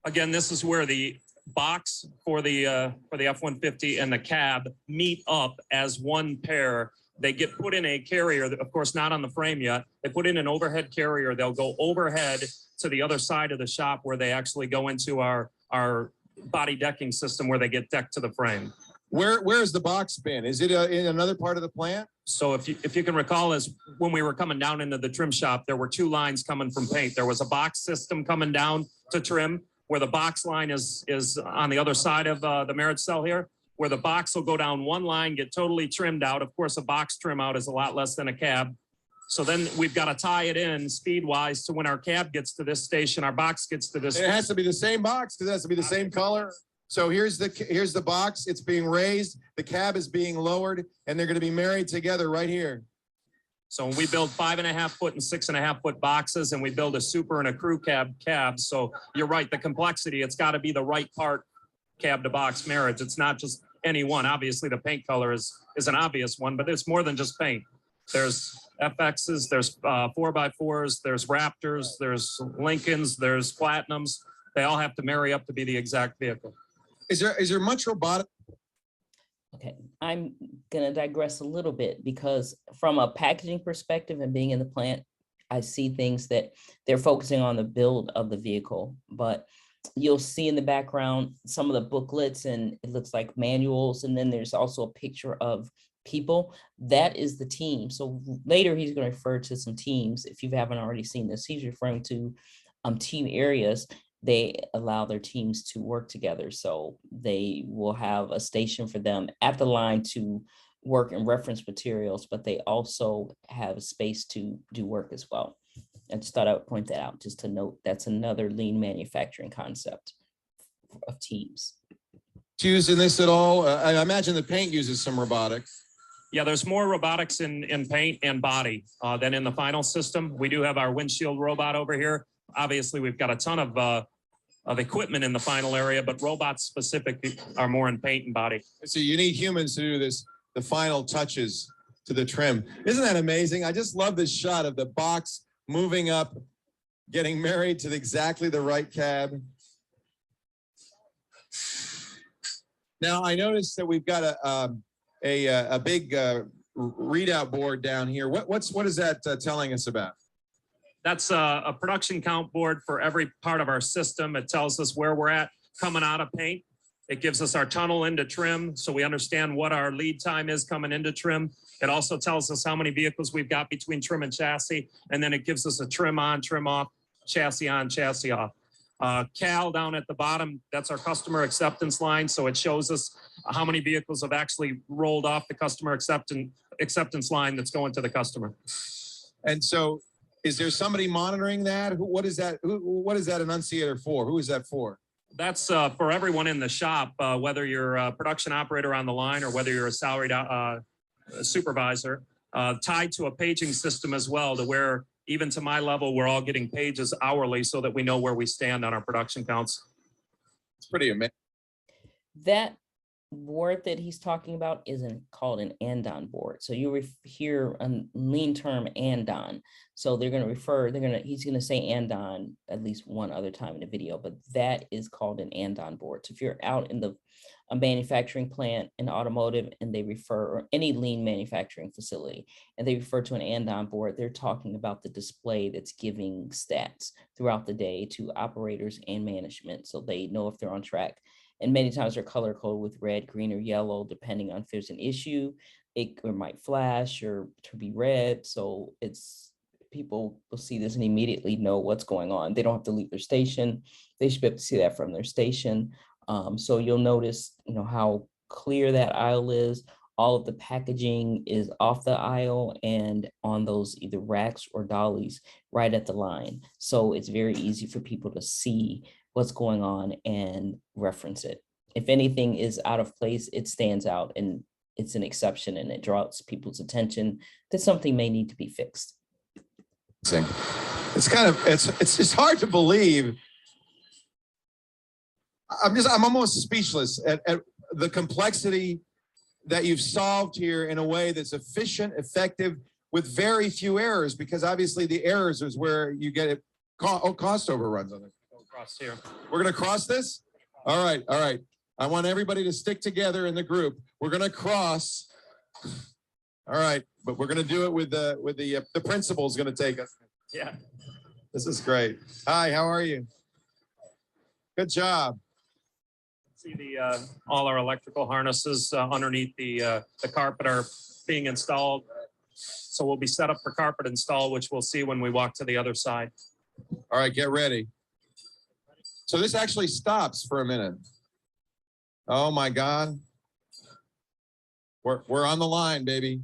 Speaker 5: Again, this is where the box for the F-150 and the cab meet up as one pair. They get put in a carrier, of course, not on the frame yet. They put in an overhead carrier. They'll go overhead to the other side of the shop where they actually go into our body decking system where they get decked to the frame.
Speaker 2: Where's the box been? Is it in another part of the plant?
Speaker 5: So if you can recall, as when we were coming down into the trim shop, there were two lines coming from paint. There was a box system coming down to trim, where the box line is on the other side of the marriage cell here, where the box will go down one line, get totally trimmed out. Of course, a box trim out is a lot less than a cab. So then we've got to tie it in speed-wise to when our cab gets to this station, our box gets to this.
Speaker 2: It has to be the same box because it has to be the same color. So here's the box. It's being raised. The cab is being lowered, and they're going to be married together right here.
Speaker 5: So we build 5.5 foot and 6.5 foot boxes, and we build a super and a crew cab. So you're right, the complexity, it's got to be the right part cab to box marriage. It's not just any one. Obviously, the paint color is an obvious one, but it's more than just paint. There's FXs, there's 4x4s, there's Raptors, there's Lincolns, there's Platinums. They all have to marry up to be the exact vehicle.
Speaker 2: Is there much robotic?
Speaker 1: Okay, I'm going to digress a little bit because from a packaging perspective and being in the plant, I see things that they're focusing on the build of the vehicle, but you'll see in the background some of the booklets and it looks like manuals. And then there's also a picture of people. That is the team. So later he's going to refer to some teams. If you haven't already seen this, he's referring to team areas. They allow their teams to work together. So they will have a station for them at the line to work and reference materials, but they also have a space to do work as well. I just thought I would point that out just to note that's another lean manufacturing concept of teams.
Speaker 2: Used in this at all? I imagine the paint uses some robotics.
Speaker 5: Yeah, there's more robotics in paint and body than in the final system. We do have our windshield robot over here. Obviously, we've got a ton of equipment in the final area, but robots specific are more in paint and body.
Speaker 2: So you need humans to do this, the final touches to the trim. Isn't that amazing? I just love this shot of the box moving up, getting married to exactly the right cab. Now I noticed that we've got a big readout board down here. What is that telling us about?
Speaker 5: That's a production count board for every part of our system. It tells us where we're at coming out of paint. It gives us our tunnel into trim, so we understand what our lead time is coming into trim. It also tells us how many vehicles we've got between trim and chassis, and then it gives us a trim on, trim off, chassis on, chassis off. Cal down at the bottom, that's our customer acceptance line, so it shows us how many vehicles have actually rolled off the customer acceptance line that's going to the customer.
Speaker 2: And so, is there somebody monitoring that? What is that? What is that annunciator for? Who is that for?
Speaker 5: That's for everyone in the shop, whether you're a production operator on the line or whether you're a salaried supervisor, tied to a paging system as well, to where even to my level, we're all getting pages hourly so that we know where we stand on our production counts.
Speaker 2: It's pretty amazing.
Speaker 1: That board that he's talking about isn't called an andon board. So you hear a lean term andon. So he's going to say andon at least one other time in the video, but that is called an andon board. So if you're out in the manufacturing plant in automotive and they refer, or any lean manufacturing facility, and they refer to an andon board, they're talking about the display that's giving stats throughout the day to operators and management. So they know if they're on track. And many times they're color coded with red, green, or yellow, depending on if there's an issue. It might flash or to be red. So people will see this and immediately know what's going on. They don't have to leave their station. They should be able to see that from their station. So you'll notice, how clear that aisle is. All of the packaging is off the aisle and on those either racks or dollies right at the line. So it's very easy for people to see what's going on and reference it. If anything is out of place, it stands out and it's an exception and it draws people's attention that something may need to be fixed.
Speaker 2: It's just hard to believe. I'm almost speechless at the complexity that you've solved here in a way that's efficient, effective, with very few errors, because obviously the errors is where you get it, cost overruns on it.
Speaker 5: Across here.
Speaker 2: We're gonna cross this? All right, all right. I want everybody to stick together in the group. We're gonna cross. All right, but we're gonna do it with the principal's gonna take us.
Speaker 5: Yeah.
Speaker 2: This is great. Hi, how are you? Good job.
Speaker 5: See the all our electrical harnesses underneath the carpet are being installed. So we'll be set up for carpet install, which we'll see when we walk to the other side.
Speaker 2: All right, get ready. So this actually stops for a minute. Oh my God. We're on the line, baby.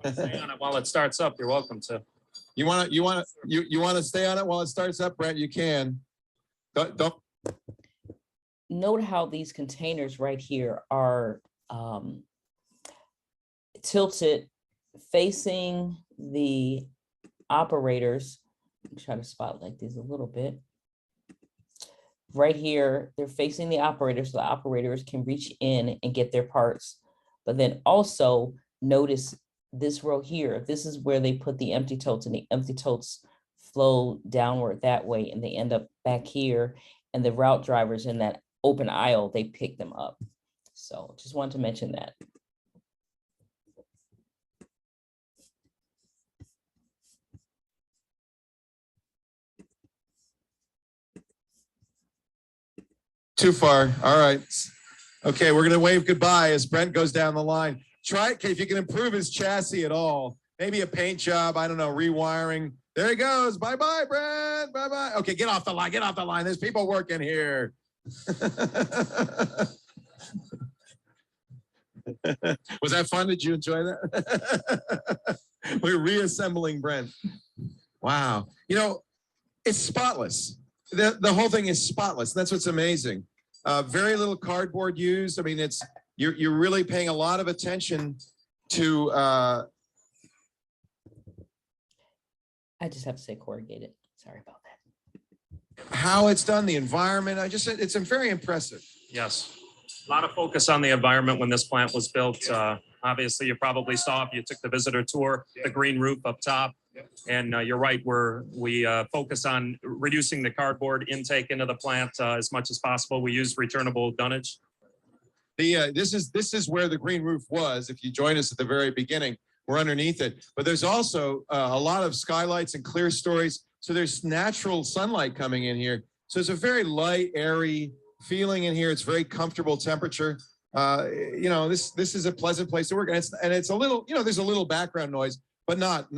Speaker 5: Stay on it while it starts up. You're welcome to.
Speaker 2: You want to stay on it while it starts up, Brent? You can. Don't.
Speaker 1: Note how these containers right here are tilted facing the operators. Try to spotlight these a little bit. Right here, they're facing the operators, so the operators can reach in and get their parts. But then also notice this row here. This is where they put the empty totes, and the empty totes flow downward that way, and they end up back here. And the route drivers in that open aisle, they pick them up. So just wanted to mention that.
Speaker 2: Too far. All right. Okay, we're gonna wave goodbye as Brent goes down the line. Try it if you can improve his chassis at all. Maybe a paint job. I don't know, rewiring. There he goes. Bye-bye, Brent. Bye-bye. Okay, get off the line. Get off the line. There's people working here. Was that fun? Did you enjoy that? We're reassembling Brent. Wow. You know, it's spotless. The whole thing is spotless. That's what's amazing. Very little cardboard used. I mean, you're really paying a lot of attention to.
Speaker 1: I just have to say corrugated. Sorry about that.
Speaker 2: How it's done, the environment. It's very impressive.
Speaker 5: Yes. A lot of focus on the environment when this plant was built. Obviously, you probably saw if you took the visitor tour, the green roof up top. And you're right, we focus on reducing the cardboard intake into the plant as much as possible. We use returnable dunnage.
Speaker 2: This is where the green roof was. If you join us at the very beginning, we're underneath it. But there's also a lot of skylights and clear stories. So there's natural sunlight coming in here. So it's a very light, airy feeling in here. It's very comfortable temperature. You know, this is a pleasant place to work. And it's a little, you know, there's a little background noise, but not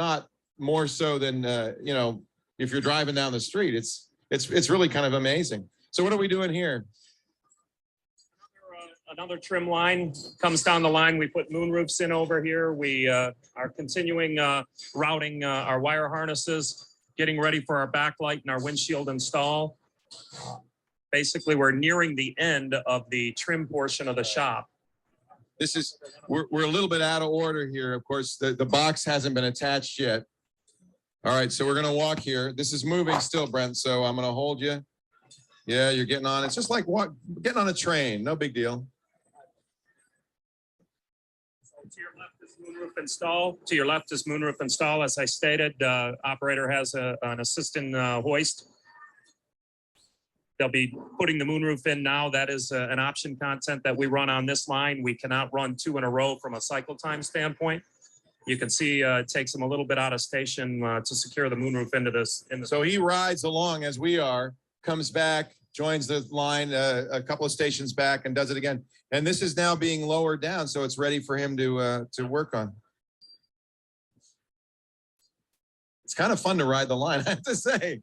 Speaker 2: more so than, you know, if you're driving down the street. It's really kind of amazing. So what are we doing here?
Speaker 5: Another trim line comes down the line. We put moon roofs in over here. We are continuing routing our wire harnesses, getting ready for our backlight and our windshield install. Basically, we're nearing the end of the trim portion of the shop.
Speaker 2: We're a little bit out of order here. Of course, the box hasn't been attached yet. All right, so we're gonna walk here. This is moving still, Brent, so I'm gonna hold you. Yeah, you're getting on. It's just like getting on a train, no big deal.
Speaker 5: To your left is moonroof install. To your left is moonroof install. As I stated, operator has an assistant hoist. They'll be putting the moonroof in now. That is an option content that we run on this line. We cannot run 2 in a row from a cycle time standpoint. You can see it takes them a little bit out of station to secure the moonroof into this.
Speaker 2: So he rides along as we are, comes back, joins the line a couple of stations back, and does it again. And this is now being lowered down, so it's ready for him to work on. It's kind of fun to ride the line, I have to say.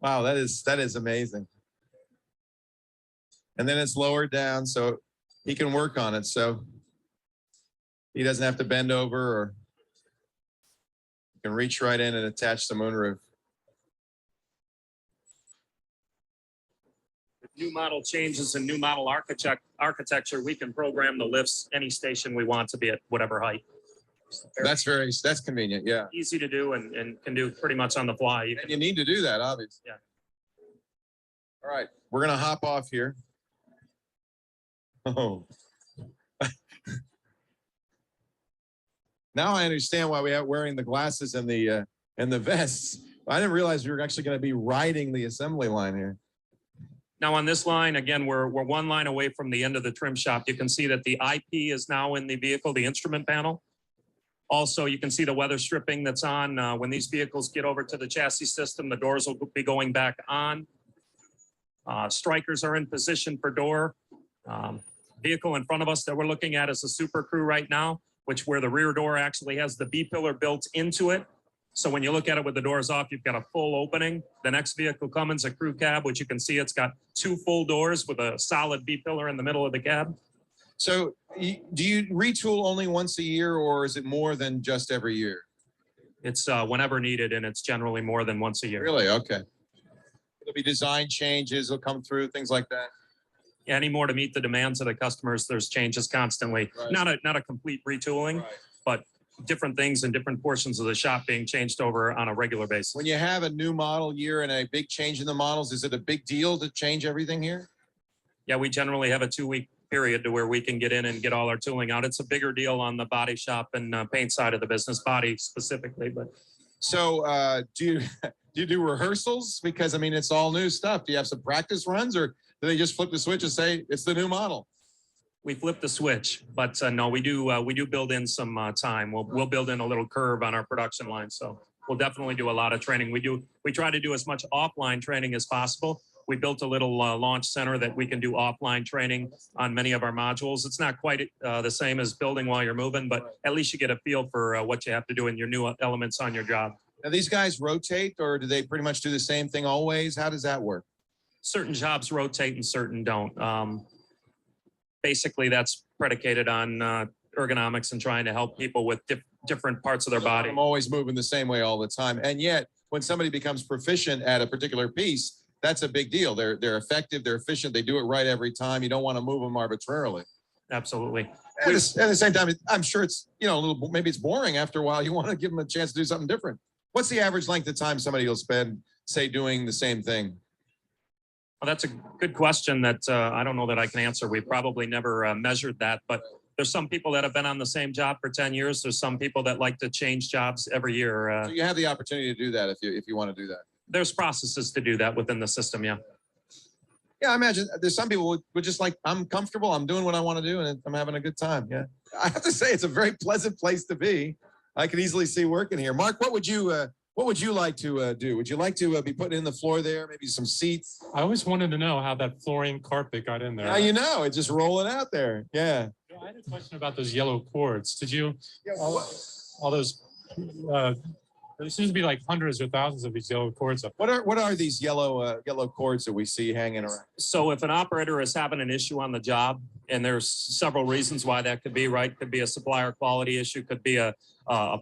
Speaker 2: Wow, that is amazing. And then it's lowered down so he can work on it. So he doesn't have to bend over, or he can reach right in and attach the moonroof.
Speaker 5: New model changes and new model architecture, we can program the lifts any station we want to be at whatever height.
Speaker 2: That's convenient, yeah.
Speaker 5: Easy to do and can do pretty much on the fly.
Speaker 2: And you need to do that, obviously.
Speaker 5: Yeah.
Speaker 2: All right, we're gonna hop off here. Oh. Now I understand why we are wearing the glasses and the vests. I didn't realize we were actually going to be riding the assembly line here.
Speaker 5: Now on this line, again, we're one line away from the end of the trim shop. You can see that the IP is now in the vehicle, the instrument panel. Also, you can see the weather stripping that's on. When these vehicles get over to the chassis system, the doors will be going back on. Strikers are in position for door. Vehicle in front of us that we're looking at is a Super Crew right now, where the rear door actually has the B-pillar built into it. So when you look at it with the doors off, you've got a full opening. The next vehicle comes a crew cab, which you can see it's got 2 full doors with a solid B-pillar in the middle of the cab.
Speaker 2: So do you retool only once a year, or is it more than just every year?
Speaker 5: It's whenever needed, and it's generally more than once a year.
Speaker 2: Really? Okay. There'll be design changes will come through, things like that.
Speaker 5: Any more to meet the demands of the customers, there's changes constantly.
Speaker 2: Right.
Speaker 5: Not a complete retooling,
Speaker 2: Right.
Speaker 5: but different things in different portions of the shop being changed over on a regular basis.
Speaker 2: When you have a new model year and a big change in the models, is it a big deal to change everything here?
Speaker 5: Yeah, we generally have a 2-week period to where we can get in and get all our tooling out. It's a bigger deal on the body shop and paint side of the business, body specifically, but
Speaker 2: So do you do rehearsals? Because I mean, it's all new stuff. Do you have some practice runs, or do they just flip the switch and say it's the new model?
Speaker 5: we flip the switch. But no, we do build in some time. We'll build in a little curve on our production line. So we'll definitely do a lot of training. We try to do as much offline training as possible. We built a little launch center that we can do offline training on many of our modules. It's not quite the same as building while you're moving, but at least you get a feel for what you have to do in your new elements on your job.
Speaker 2: Now, these guys rotate, or do they pretty much do the same thing always? How does that work?
Speaker 5: Certain jobs rotate and certain don't. Basically, that's predicated on ergonomics and trying to help people with different parts of their body.
Speaker 2: I'm always moving the same way all the time. And yet, when somebody becomes proficient at a particular piece, that's a big deal. They're effective, they're efficient, they do it right every time. You don't want to move them arbitrarily.
Speaker 5: Absolutely.
Speaker 2: At the same time, I'm sure it's, a little, maybe it's boring after a while. You want to give them a chance to do something different. What's the average length of time somebody will spend, say, doing the same thing?
Speaker 5: Well, that's a good question that I don't know that I can answer. We probably never measured that, but there's some people that have been on the same job for 10 years. There's some people that like to change jobs every year.
Speaker 2: So you have the opportunity to do that if you want to do that.
Speaker 5: There's processes to do that within the system, yeah.
Speaker 2: Yeah, I imagine there's some people would just like, I'm comfortable, I'm doing what I want to do, and I'm having a good time. Yeah, I have to say it's a very pleasant place to be. I could easily see working here. Mark, what would you like to do? Would you like to be putting in the floor there, maybe some seats?
Speaker 6: I always wanted to know how that fluorine carpet got in there.
Speaker 2: Now it's just rolling out there. Yeah.
Speaker 6: I had a question about those yellow cords. Did you, all those, there seems to be like hundreds or thousands of these yellow cords up.
Speaker 2: What are these yellow cords that we see hanging around?
Speaker 5: So if an operator is having an issue on the job, and there's several reasons why that could be, right? Could be a supplier quality issue, could be a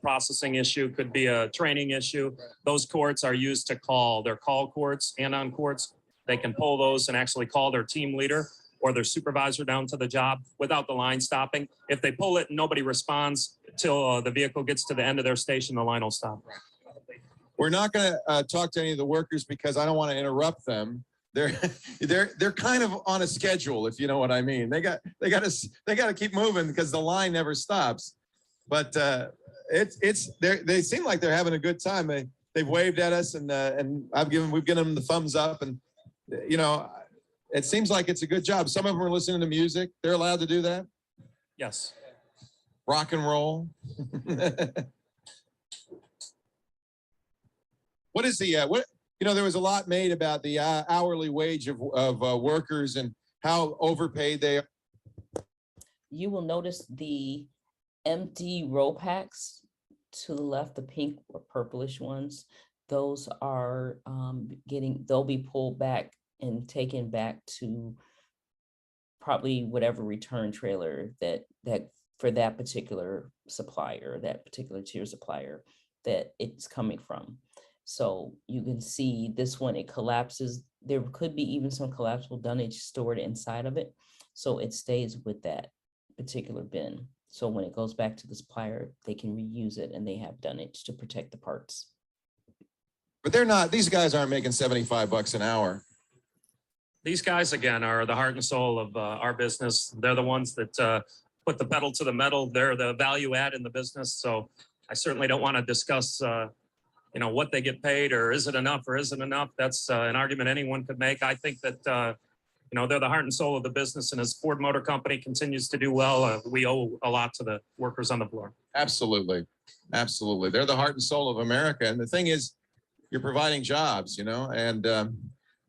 Speaker 5: processing issue, could be a training issue. Those cords are used to call. They're call cords, and-on cords. They can pull those and actually call their team leader or their supervisor down to the job without the line stopping. If they pull it and nobody responds till the vehicle gets to the end of their station, the line will stop.
Speaker 2: We're not going to talk to any of the workers because I don't want to interrupt them. They're kind of on a schedule, if you know what I mean. They got to keep moving because the line never stops. But they seem like they're having a good time. They've waved at us, and we've given them the thumbs up, and it seems like it's a good job. Some of them are listening to music. They're allowed to do that.
Speaker 5: Yes.
Speaker 2: Rock and roll. What is the there was a lot made about the hourly wage of workers and how overpaid they are.
Speaker 1: You will notice the empty roll packs to the left, the pink or purplish ones. Those are they'll be pulled back and taken back to probably whatever return trailer that for that particular supplier, that particular tier supplier that it's coming from. So you can see this one, it collapses. There could be even some collapsible dunnage stored inside of it. So it stays with that particular bin. So when it goes back to the supplier, they can reuse it and they have dunnage to protect the parts.
Speaker 2: But these guys aren't making $75 an hour.
Speaker 5: These guys, again, are the heart and soul of our business. They're the ones that put the pedal to the metal. They're the value add in the business. So I certainly don't want to discuss, what they get paid or is it enough or isn't enough. That's an argument anyone could make. I think that, they're the heart and soul of the business. And as Ford Motor Company continues to do well, we owe a lot to the workers on the floor.
Speaker 2: Absolutely. Absolutely. They're the heart and soul of America. And the thing is, you're providing jobs, and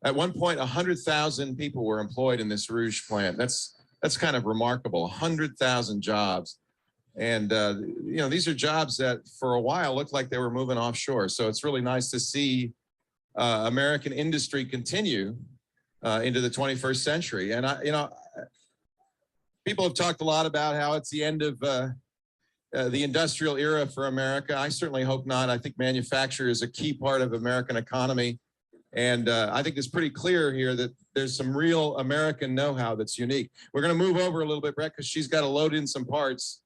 Speaker 2: at one point, 100,000 people were employed in this Rouge plant. That's kind of remarkable, 100,000 jobs. And, these are jobs that for a while looked like they were moving offshore. So it's really nice to see American industry continue into the 21st century. And, people have talked a lot about how it's the end of the industrial era for America. I certainly hope not. I think manufacture is a key part of American economy. And I think it's pretty clear here that there's some real American know-how that's unique. We're going to move over a little bit, Brett, because she's got to load in some parts.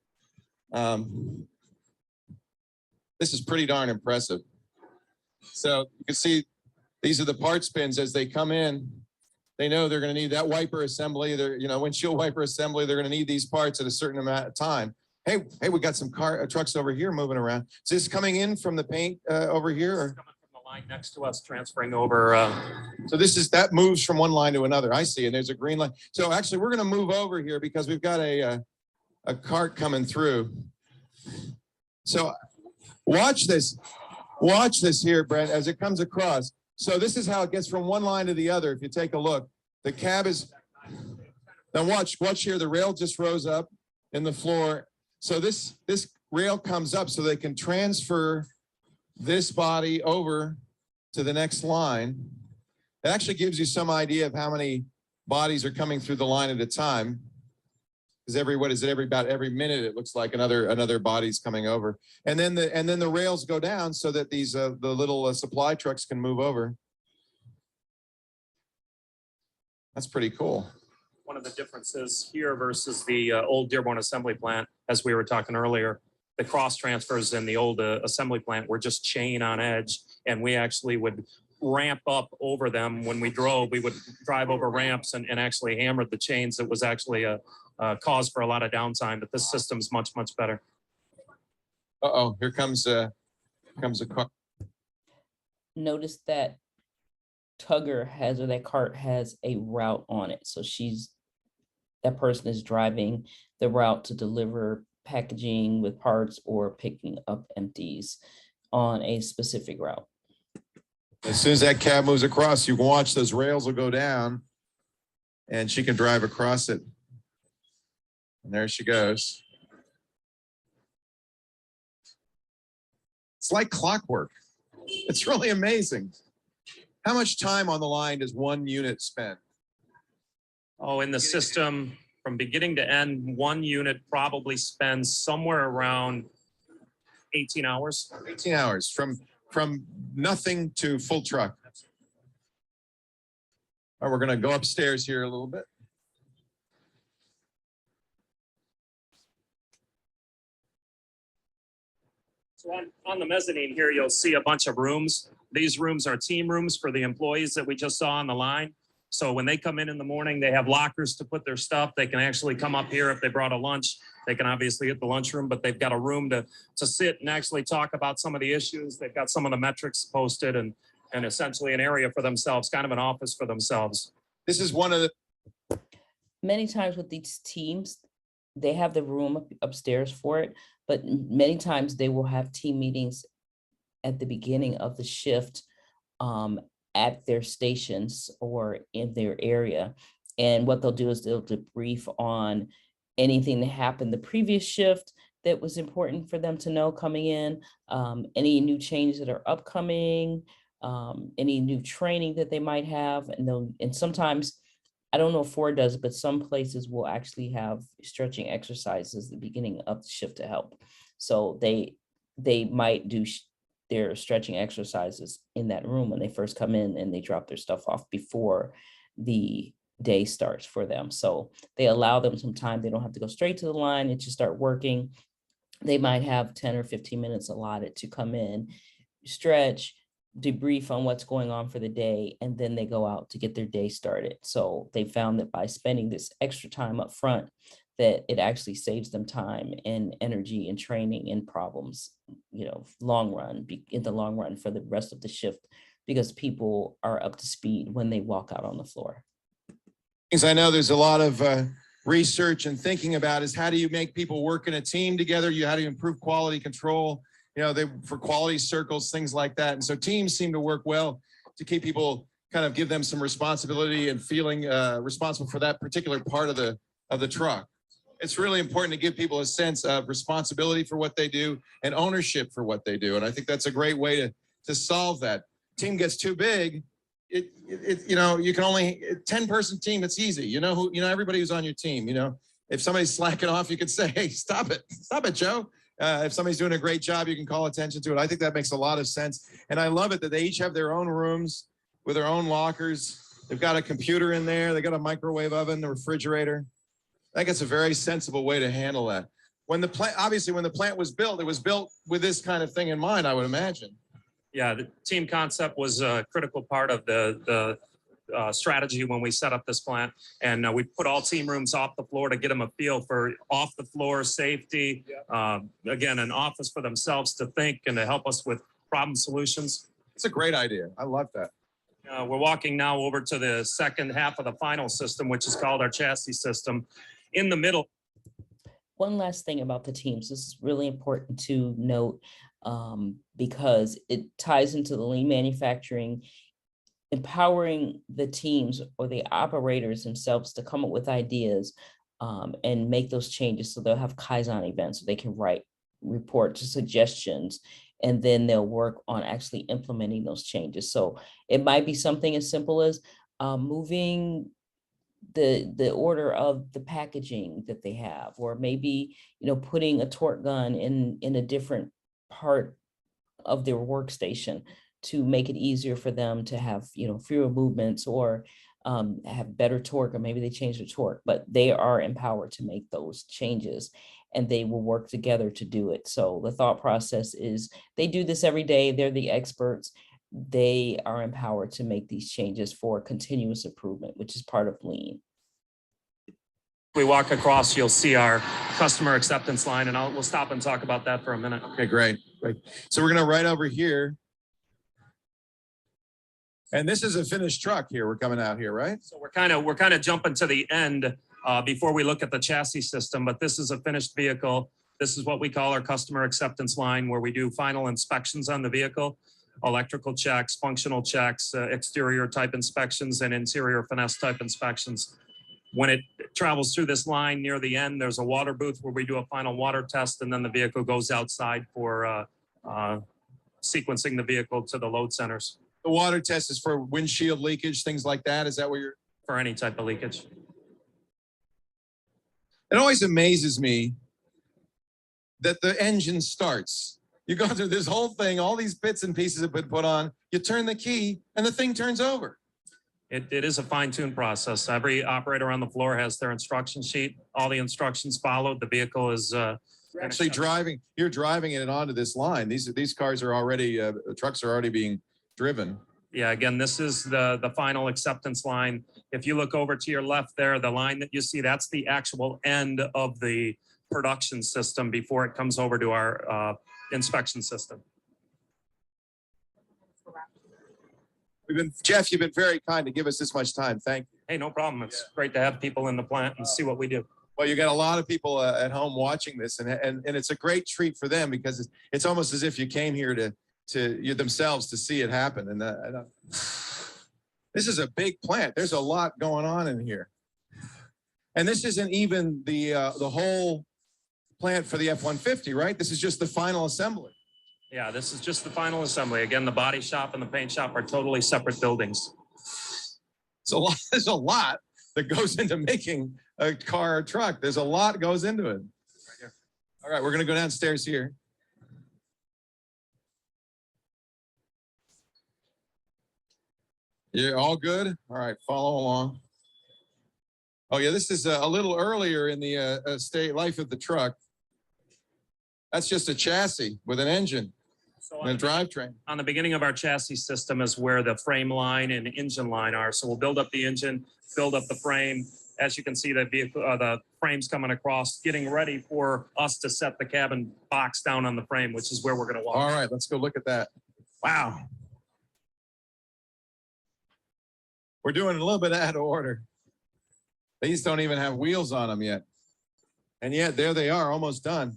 Speaker 2: This is pretty darn impressive. So you can see these are the parts pins as they come in. They know they're going to need that wiper assembly. Windshield wiper assembly. They're going to need these parts at a certain amount of time. Hey, we got some trucks over here moving around. Is this coming in from the paint over here? Or?
Speaker 5: Coming from the line next to us, transferring over.
Speaker 2: So that moves from one line to another. I see, and there's a green line. So actually, we're going to move over here because we've got a cart coming through. So watch this here, Brent, as it comes across. So this is how it gets from one line to the other. If you take a look, the cab is. Now watch here. The rail just rose up in the floor. So this rail comes up so they can transfer this body over to the next line. It actually gives you some idea of how many bodies are coming through the line at a time. Because about every minute it looks like another body's coming over. And then the rails go down so that these the little supply trucks can move over. That's pretty cool.
Speaker 5: One of the differences here versus the old Dearborn assembly plant, as we were talking earlier, the cross transfers in the old assembly plant were just chain on edge, and we actually would ramp up over them. When we drove, we would drive over ramps and actually hammered the chains. It was actually a cause for a lot of downtime, but this system's much, much better.
Speaker 2: Uh-oh, here comes a car.
Speaker 1: Notice that that cart has a route on it. So that person is driving the route to deliver packaging with parts or picking up empties on a specific route.
Speaker 2: As soon as that cab moves across, you can watch those rails will go down and she can drive across it. And there she goes. It's like clockwork. It's really amazing. How much time on the line does one unit spend?
Speaker 5: Oh, in the system, from beginning to end, one unit probably spends somewhere around 18 hours.
Speaker 2: 18 hours from nothing to full truck. All right, we're going to go upstairs here a little bit.
Speaker 5: So on the mezzanine here, you'll see a bunch of rooms. These rooms are team rooms for the employees that we just saw on the line. So when they come in the morning, they have lockers to put their stuff. They can actually come up here if they brought a lunch. They can obviously hit the lunchroom, but they've got a room to sit and actually talk about some of the issues. They've got some of the metrics posted and essentially an area for themselves, kind of an office for themselves.
Speaker 2: This is one of the.
Speaker 1: Many times with these teams, they have the room upstairs for it, but many times they will have team meetings at the beginning of the shift at their stations or in their area. And what they'll do is they'll debrief on anything that happened the previous shift that was important for them to know coming in, any new changes that are upcoming, any new training that they might have. And sometimes, I don't know if Ford does, but some places will actually have stretching exercises at the beginning of the shift to help. So they might do their stretching exercises in that room when they first come in and they drop their stuff off before the day starts for them. So they allow them some time. They don't have to go straight to the line and just start working. They might have 10 or 15 minutes allotted to come in, stretch, debrief on what's going on for the day, and then they go out to get their day started. So they found that by spending this extra time up front, that it actually saves them time and energy and training and problems, in the long run for the rest of the shift, because people are up to speed when they walk out on the floor.
Speaker 2: Things I know there's a lot of research and thinking about is how do you make people work in a team together? How do you improve quality control? For quality circles, things like that. And so teams seem to work well to keep people, kind of give them some responsibility and feeling responsible for that particular part of the truck. It's really important to give people a sense of responsibility for what they do and ownership for what they do. And I think that's a great way to solve that. Team gets too big, you can only 10-person team. It's easy. Everybody who's on your team. If somebody's slacking off, you can say, "Hey, stop it, Joe." If somebody's doing a great job, you can call attention to it. I think that makes a lot of sense, and I love it that they each have their own rooms with their own lockers. They've got a computer in there. They got a microwave oven, the refrigerator. I think it's a very sensible way to handle that. When the plant was built, it was built with this kind of thing in mind, I would imagine.
Speaker 5: Yeah, the team concept was a critical part of the strategy when we set up this plant. And we put all team rooms off the floor to get them a feel for off the floor safety. Again, an office for themselves to think and to help us with problem solutions.
Speaker 2: It's a great idea. I love that.
Speaker 5: We're walking now over to the second half of the final system, which is called our chassis system. In the middle.
Speaker 1: One last thing about the teams. This is really important to note because it ties into the lean manufacturing, empowering the teams or the operators themselves to come up with ideas and make those changes. So they'll have Kaizen events, so they can report to suggestions, and then they'll work on actually implementing those changes. So it might be something as simple as moving the order of the packaging that they have, or maybe, putting a torque gun in a different part of their workstation to make it easier for them to have, fewer movements, or have better torque, or maybe they change the torque, but they are empowered to make those changes and they will work together to do it. So the thought process is they do this every day. They're the experts. They are empowered to make these changes for continuous improvement, which is part of lean.
Speaker 5: We walk across, you'll see our customer acceptance line, and we'll stop and talk about that for a minute.
Speaker 2: Okay, great. So we're going to right over here. And this is a finished truck here. We're coming out here, right?
Speaker 5: So we're kind of jumping to the end before we look at the chassis system, but this is a finished vehicle. This is what we call our customer acceptance line, where we do final inspections on the vehicle, electrical checks, functional checks, exterior type inspections, and interior finesse type inspections. When it travels through this line near the end, there's a water booth where we do a final water test, and then the vehicle goes outside for sequencing the vehicle to the load centers.
Speaker 2: The water test is for windshield leakage, things like that. Is that what you're?
Speaker 5: For any type of leakage.
Speaker 2: It always amazes me that the engine starts. You go through this whole thing, all these bits and pieces have been put on, you turn the key and the thing turns over.
Speaker 5: It is a fine-tuned process. Every operator on the floor has their instruction sheet. All the instructions followed. The vehicle is
Speaker 2: actually driving. You're driving it onto this line. These cars are already, the trucks are already being driven.
Speaker 5: Yeah, again, this is the final acceptance line. If you look over to your left there, the line that you see, that's the actual end of the production system before it comes over to our inspection system.
Speaker 2: Jeff, you've been very kind to give us this much time. Thank you.
Speaker 5: Hey, no problem. It's great to have people in the plant and see what we do.
Speaker 2: Well, you got a lot of people at home watching this, and it's a great treat for them, because it's almost as if you came here to you themselves to see it happen. And this is a big plant. There's a lot going on in here, and this isn't even the whole plant for the F-150, right? This is just the final assembly.
Speaker 5: Yeah, this is just the final assembly. Again, the body shop and the paint shop are totally separate buildings.
Speaker 2: There's a lot that goes into making a car or truck. There's a lot that goes into it. Right here. All right, we're going to go downstairs here. You're all good? All right, follow along. Oh, yeah, this is a little earlier in the life of the truck. That's just a chassis with an engine.
Speaker 5: So
Speaker 2: and a drivetrain.
Speaker 5: On the beginning of our chassis system is where the frame line and engine line are. So we'll build up the engine, build up the frame, as you can see, the vehicle, the frames coming across, getting ready for us to set the cabin box down on the frame, which is where we're going to walk.
Speaker 2: All right, let's go look at that. Wow. We're doing a little bit out of order. These don't even have wheels on them yet. And yet there they are, almost done.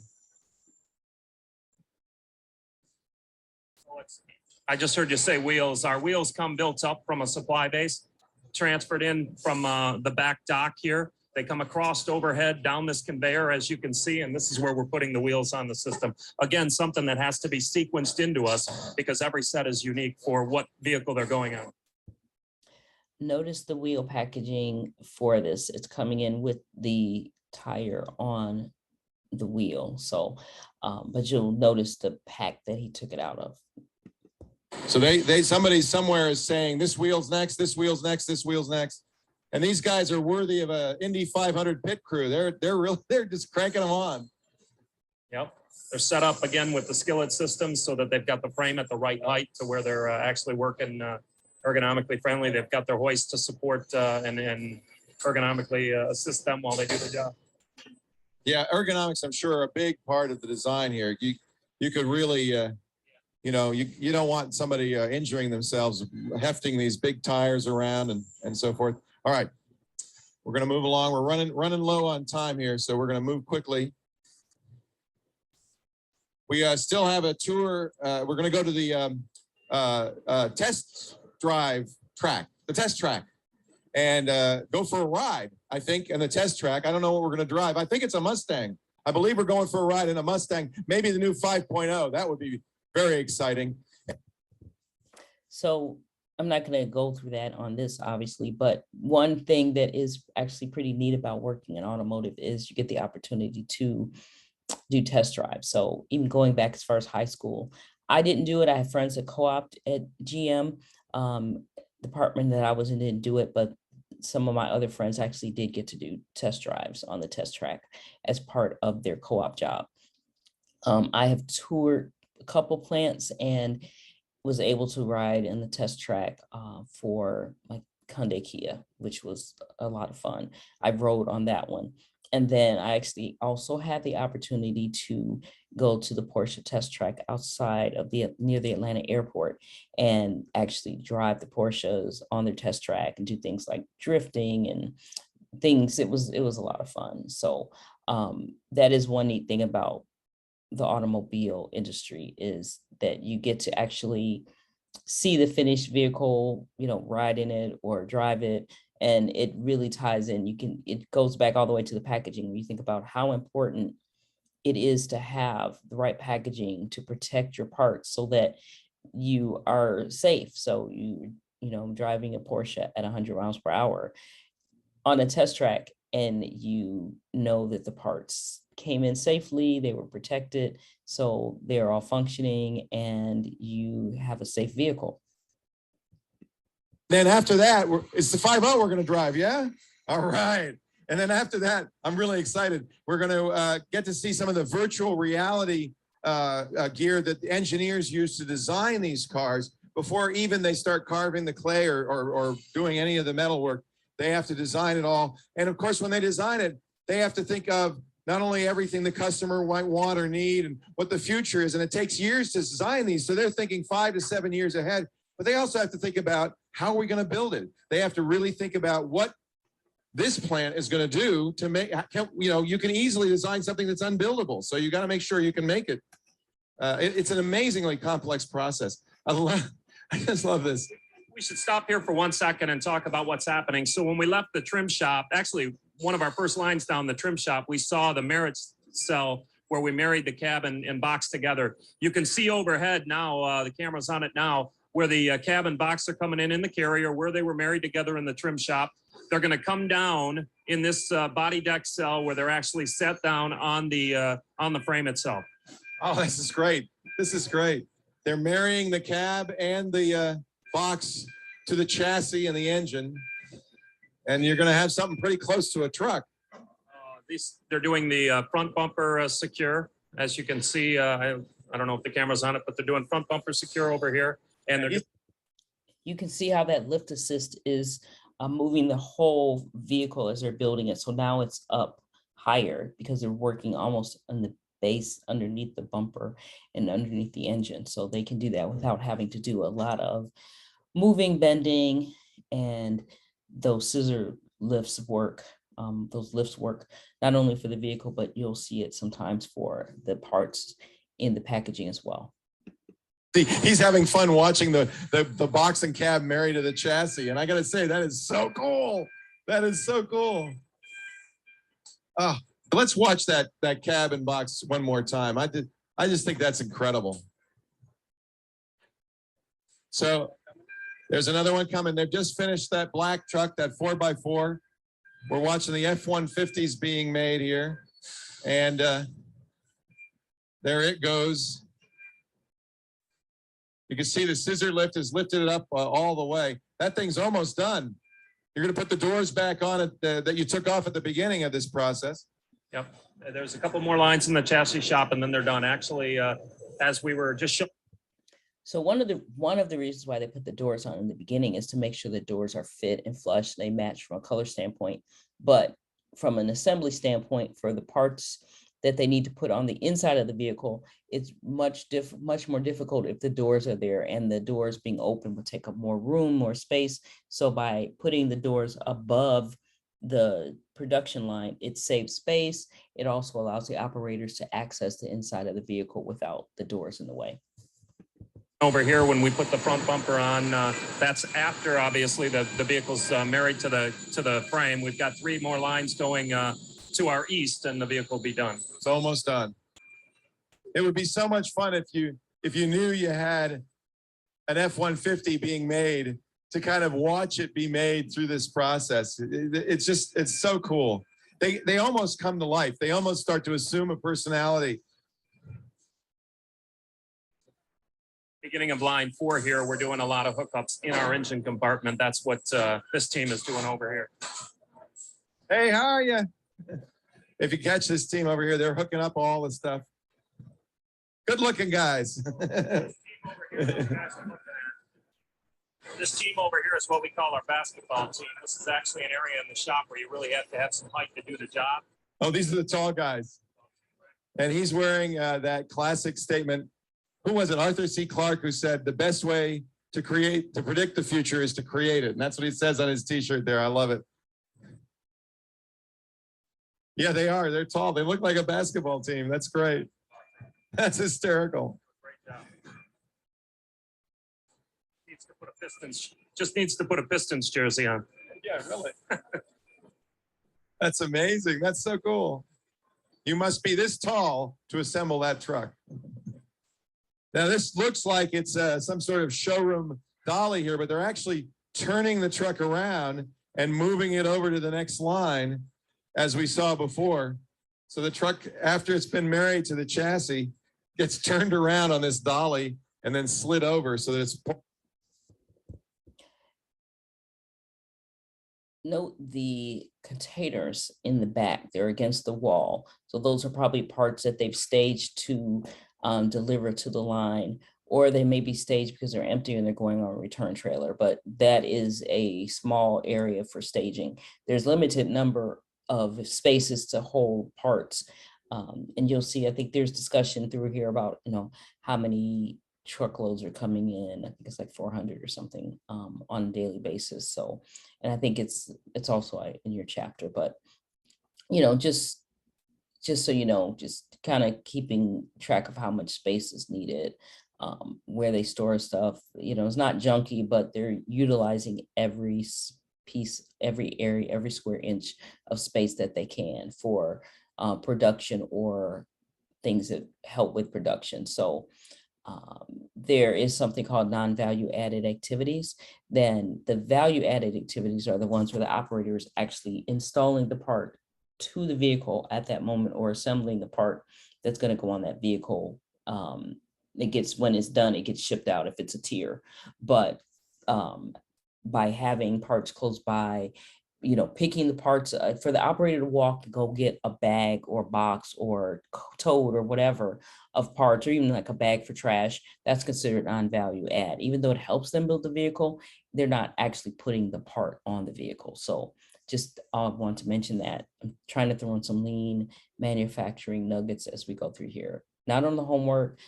Speaker 5: I just heard you say wheels. Our wheels come built up from a supply base, transferred in from the back dock here. They come across overhead down this conveyor, as you can see, and this is where we're putting the wheels on the system. Again, something that has to be sequenced into us because every set is unique for what vehicle they're going on.
Speaker 1: Notice the wheel packaging for this. It's coming in with the tire on the wheel. So, but you'll notice the pack that he took it out of.
Speaker 2: So somebody somewhere is saying this wheel's next, this wheel's next, this wheel's next. And these guys are worthy of a Indy 500 pit crew. They're just cranking them on.
Speaker 5: Yep. They're set up again with the skillet system so that they've got the frame at the right height to where they're actually working ergonomically friendly. They've got their hoist to support and ergonomically assist them while they do the job.
Speaker 2: Yeah, ergonomics, I'm sure, are a big part of the design here. You could really, you know, you don't want somebody injuring themselves, hefting these big tires around and so forth. All right, we're going to move along. We're running low on time here, so we're going to move quickly. We still have a tour. We're going to go to the test drive track, the test track, and go for a ride, I think, in the test track. I don't know what we're going to drive. I think it's a Mustang. I believe we're going for a ride in a Mustang, maybe the new 5.0. That would be very exciting.
Speaker 1: So I'm not going to go through that on this, obviously, but one thing that is actually pretty neat about working in automotive is you get the opportunity to do test drives. So even going back as far as high school, I didn't do it. I have friends that co-opt at GM. Department that I was in didn't do it, but some of my other friends actually did get to do test drives on the test track as part of their co-op job. I have toured a couple plants and was able to ride in the test track for like Hyundai Kia, which was a lot of fun. I rode on that one. And then I actually also had the opportunity to go to the Porsche test track outside of near the Atlanta airport and actually drive the Porsches on their test track and do things like drifting and things. It was a lot of fun. So that is one neat thing about the automobile industry, is that you get to actually see the finished vehicle, you know, ride in it or drive it. And it really ties in. It goes back all the way to the packaging. When you think about how important it is to have the right packaging to protect your parts so that you are safe. So you know, driving a Porsche at 100 miles per hour on a test track, and you know that the parts came in safely, they were protected, so they're all functioning, and you have a safe vehicle.
Speaker 2: Then after that, it's the 5.0 we're going to drive, yeah? All right. And then after that, I'm really excited. We're going to get to see some of the virtual reality gear that the engineers use to design these cars before even they start carving the clay or doing any of the metal work. They have to design it all. And of course, when they design it, they have to think of not only everything the customer might want or need and what the future is. And it takes years to design these. So they're thinking 5 to 7 years ahead. But they also have to think about how are we going to build it? They have to really think about what this plant is going to do to make, you know, you can easily design something that's unbuildable. So you got to make sure you can make it. It's an amazingly complex process. I just love this.
Speaker 5: We should stop here for 1 second and talk about what's happening. So when we left the trim shop, actually one of our first lines down the trim shop, we saw the Merit cell where we married the cab and box together. You can see overhead now, the camera's on it now, where the cab and box are coming in the carrier, where they were married together in the trim shop. They're going to come down in this body deck cell where they're actually set down on the frame itself.
Speaker 2: Oh, this is great. This is great. They're marrying the cab and the box to the chassis and the engine. And you're going to have something pretty close to a truck.
Speaker 5: They're doing the front bumper secure. As you can see, I don't know if the camera's on it, but they're doing front bumper secure over here. And they're
Speaker 1: you can see how that lift assist is moving the whole vehicle as they're building it. So now it's up higher because they're working almost on the base underneath the bumper and underneath the engine. So they can do that without having to do a lot of moving, bending, and those scissor lifts work. Those lifts work not only for the vehicle, but you'll see it sometimes for the parts in the packaging as well.
Speaker 2: He's having fun watching the box and cab married to the chassis. And I got to say, that is so cool. That is so cool. Oh, let's watch that cab and box one more time. I just think that's incredible. So there's another one coming. They've just finished that black truck, that 4x4. We're watching the F-150s being made here. And there it goes. You can see the scissor lift has lifted it up all the way. That thing's almost done. You're going to put the doors back on it that you took off at the beginning of this process.
Speaker 5: Yep. There's a couple more lines in the chassis shop, and then they're done. Actually, as we were just showing.
Speaker 1: So one of the reasons why they put the doors on in the beginning is to make sure the doors are fit and flush. They match from a color standpoint, but from an assembly standpoint, for the parts that they need to put on the inside of the vehicle, it's much more difficult if the doors are there, and the doors being open would take up more room, more space. So by putting the doors above the production line, it saves space. It also allows the operators to access the inside of the vehicle without the doors in the way.
Speaker 5: Over here, when we put the front bumper on, that's after obviously the vehicle's married to the frame. We've got 3 more lines going to our east, and the vehicle will be done.
Speaker 2: It's almost done. It would be so much fun if you knew you had an F-150 being made, to kind of watch it be made through this process. It's so cool. They almost come to life. They almost start to assume a personality.
Speaker 5: Beginning of line 4 here, we're doing a lot of hookups in our engine compartment. That's what this team is doing over here.
Speaker 2: Hey, how are you? If you catch this team over here, they're hooking up all the stuff. Good looking guys.
Speaker 5: This team over here is what we call our basketball team. This is actually an area in the shop where you really have to have some height to do the job.
Speaker 2: Oh, these are the tall guys. And he's wearing that classic statement. Who was it? Arthur C. Clarke, who said the best way to predict the future is to create it. And that's what he says on his t-shirt there. I love it. Yeah, they are. They're tall. They look like a basketball team. That's great. That's hysterical.
Speaker 5: Great job. Just needs to put a Pistons jersey on.
Speaker 2: Yeah, really. That's amazing. That's so cool. You must be this tall to assemble that truck. Now, this looks like it's some sort of showroom dolly here, but they're actually turning the truck around and moving it over to the next line, as we saw before. So the truck, after it's been married to the chassis, gets turned around on this dolly and then slid over so that it's...
Speaker 1: Note the containers in the back. They're against the wall. So those are probably parts that they've staged to deliver to the line, or they may be staged because they're empty and they're going on a return trailer, but that is a small area for staging. There's limited number of spaces to hold parts. And you'll see, I think there's discussion through here about, how many truckloads are coming in. I think it's like 400 or something on a daily basis. So, and I think it's also in your chapter, but, just so you know, just kind of keeping track of how much space is needed, where they store stuff. It's not junky, but they're utilizing every piece, every area, every square inch of space that they can for production or things that help with production. So there is something called non-value added activities. Then the value added activities are the ones where the operator is actually installing the part to the vehicle at that moment, or assembling the part that's going to go on that vehicle. When it's done, it gets shipped out if it's a tier. But by having parts close by, picking the parts for the operator to walk to go get a bag or box or tote or whatever of parts, or even like a bag for trash, that's considered non-value add. Even though it helps them build the vehicle, they're not actually putting the part on the vehicle. So just I want to mention that. I'm trying to throw in some lean manufacturing nuggets as we go through here. Not on the homework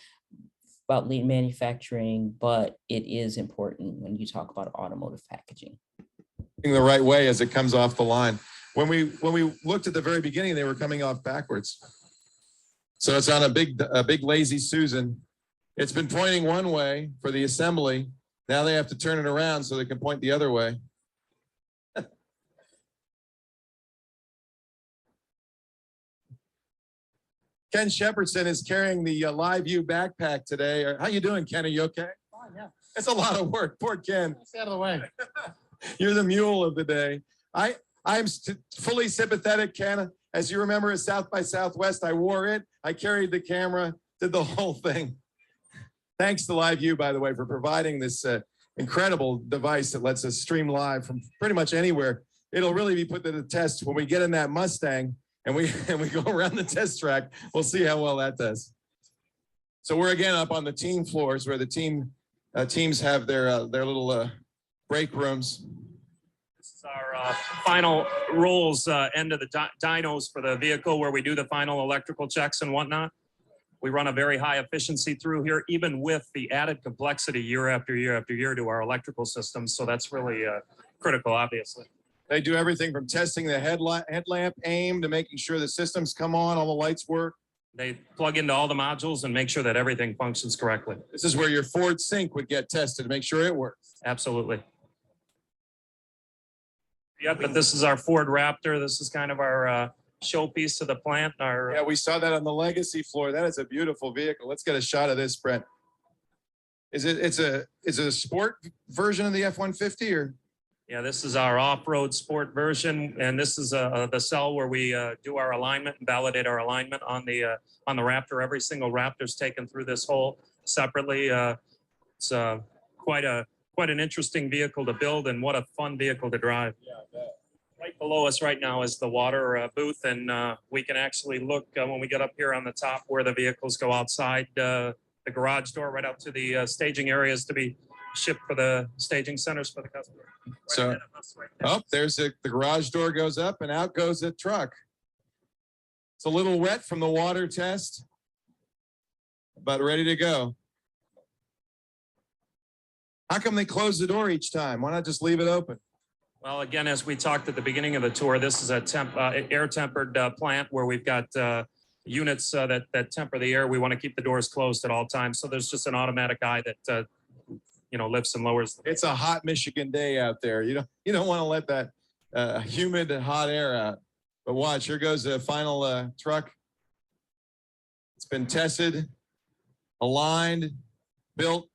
Speaker 1: about lean manufacturing, but it is important when you talk about automotive packaging.
Speaker 2: The right way as it comes off the line. When we looked at the very beginning, they were coming off backwards. So it's on a big lazy Susan. It's been pointing one way for the assembly. Now they have to turn it around so they can point the other way. Ken Shepherdson is carrying the Live View backpack today. How you doing, Ken? Are you okay?
Speaker 7: Fine, yeah.
Speaker 2: It's a lot of work. Poor Ken.
Speaker 7: Stay out of the way.
Speaker 2: You're the mule of the day. I'm fully sympathetic, Ken. As you remember at South by Southwest, I wore it. I carried the camera, did the whole thing. Thanks to Live View, by the way, for providing this incredible device that lets us stream live from pretty much anywhere. It'll really be put to the test when we get in that Mustang and we go around the test track. We'll see how well that does. So we're again up on the team floors where the teams have their little break rooms.
Speaker 5: This is our final rolls end of the dynos for the vehicle where we do the final electrical checks and whatnot. We run a very high efficiency through here, even with the added complexity year after year after year to our electrical systems. So that's really critical, obviously.
Speaker 2: They do everything from testing the headlamp aim to making sure the systems come on, all the lights work.
Speaker 5: They plug into all the modules and make sure that everything functions correctly.
Speaker 2: This is where your Ford Sync would get tested to make sure it works.
Speaker 5: Absolutely. Yep, but this is our Ford Raptor. This is kind of our showpiece to the plant.
Speaker 2: Yeah, we saw that on the Legacy floor. That is a beautiful vehicle. Let's get a shot of this, Brent. Is it a sport version of the F-150 or?
Speaker 5: Yeah, this is our off-road sport version, and this is the cell where we do our alignment and validate our alignment on the Raptor. Every single Raptor's taken through this hole separately. It's quite an interesting vehicle to build, and what a fun vehicle to drive. Yeah, I bet. Right below us right now is the water booth, and we can actually look when we get up here on the top where the vehicles go outside the garage door right up to the staging areas to be shipped for the staging centers for the customer. Right
Speaker 2: So,
Speaker 5: ahead of us right there.
Speaker 2: oh, there's the garage door goes up and out goes the truck. It's a little wet from the water test, but ready to go. How come they close the door each time? Why not just leave it open?
Speaker 5: Well, again, as we talked at the beginning of the tour, this is a air-tempered plant where we've got units that temper the air. We want to keep the doors closed at all times. So there's just an automatic eye that lifts and lowers.
Speaker 2: It's a hot Michigan day out there. You don't want to let that humid hot air out. But watch, here goes the final truck. It's been tested, aligned, built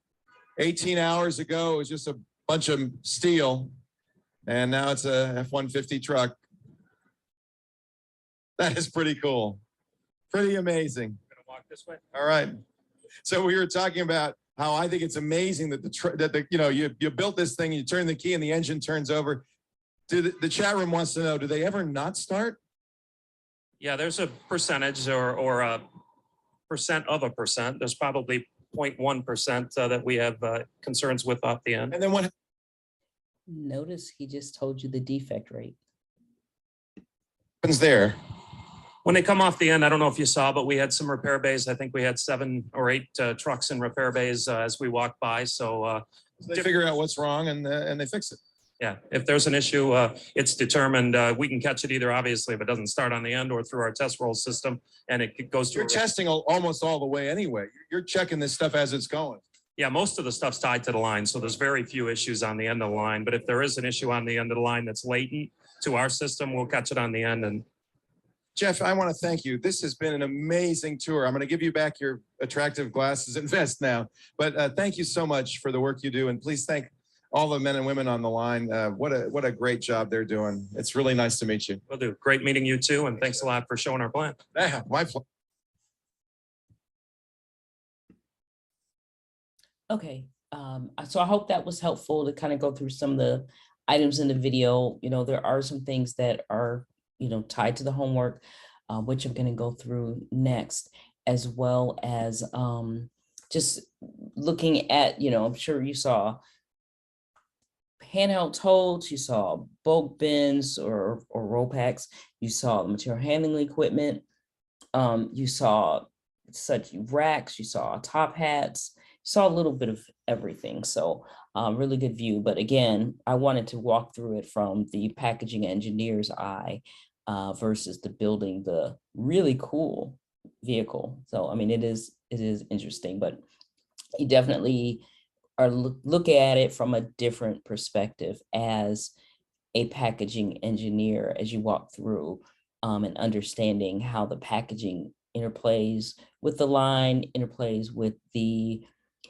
Speaker 2: 18 hours ago. It was just a bunch of steel. And now it's a F-150 truck. That is pretty cool. Pretty amazing.
Speaker 5: Gonna walk this way.
Speaker 2: All right. So we were talking about how I think it's amazing that you built this thing, you turn the key and the engine turns over. The chat room wants to know, do they ever not start?
Speaker 5: Yeah, there's a percentage or a percent of a percent. There's probably 0.1% that we have concerns with off the end.
Speaker 2: And then what
Speaker 1: Notice he just told you the defect rate.
Speaker 2: happens there?
Speaker 5: When they come off the end, I don't know if you saw, but we had some repair bays. I think we had 7 or 8 trucks in repair bays as we walked by. So
Speaker 2: They figure out what's wrong and they fix it.
Speaker 5: yeah, if there's an issue, it's determined. We can catch it either, obviously, if it doesn't start on the end or through our test roll system, and it goes to.
Speaker 2: You're testing almost all the way anyway. You're checking this stuff as it's going.
Speaker 5: Yeah, most of the stuff's tied to the line, so there's very few issues on the end of the line. But if there is an issue on the end of the line that's latent to our system, we'll catch it on the end. And
Speaker 2: Jeff, I want to thank you. This has been an amazing tour. I'm going to give you back your attractive glasses and vest now. But thank you so much for the work you do. And please thank all the men and women on the line. What a great job they're doing. It's really nice to meet you.
Speaker 5: we'll do. Great meeting you too, and thanks a lot for showing our plant.
Speaker 2: Yeah, my pleasure.
Speaker 1: Okay, so I hope that was helpful to kind of go through some of the items in the video. There are some things that are, tied to the homework, which I'm going to go through next, as well as just looking at, I'm sure you saw handheld totes, you saw bulk bins or roll packs, you saw the material handling equipment, you saw such racks, you saw top hats, you saw a little bit of everything. So really good view. But again, I wanted to walk through it from the packaging engineer's eye versus the building the really cool vehicle. So I mean, it is interesting, but you definitely are look at it from a different perspective as a packaging engineer as you walk through and understanding how the packaging interplays with the line, interplays with the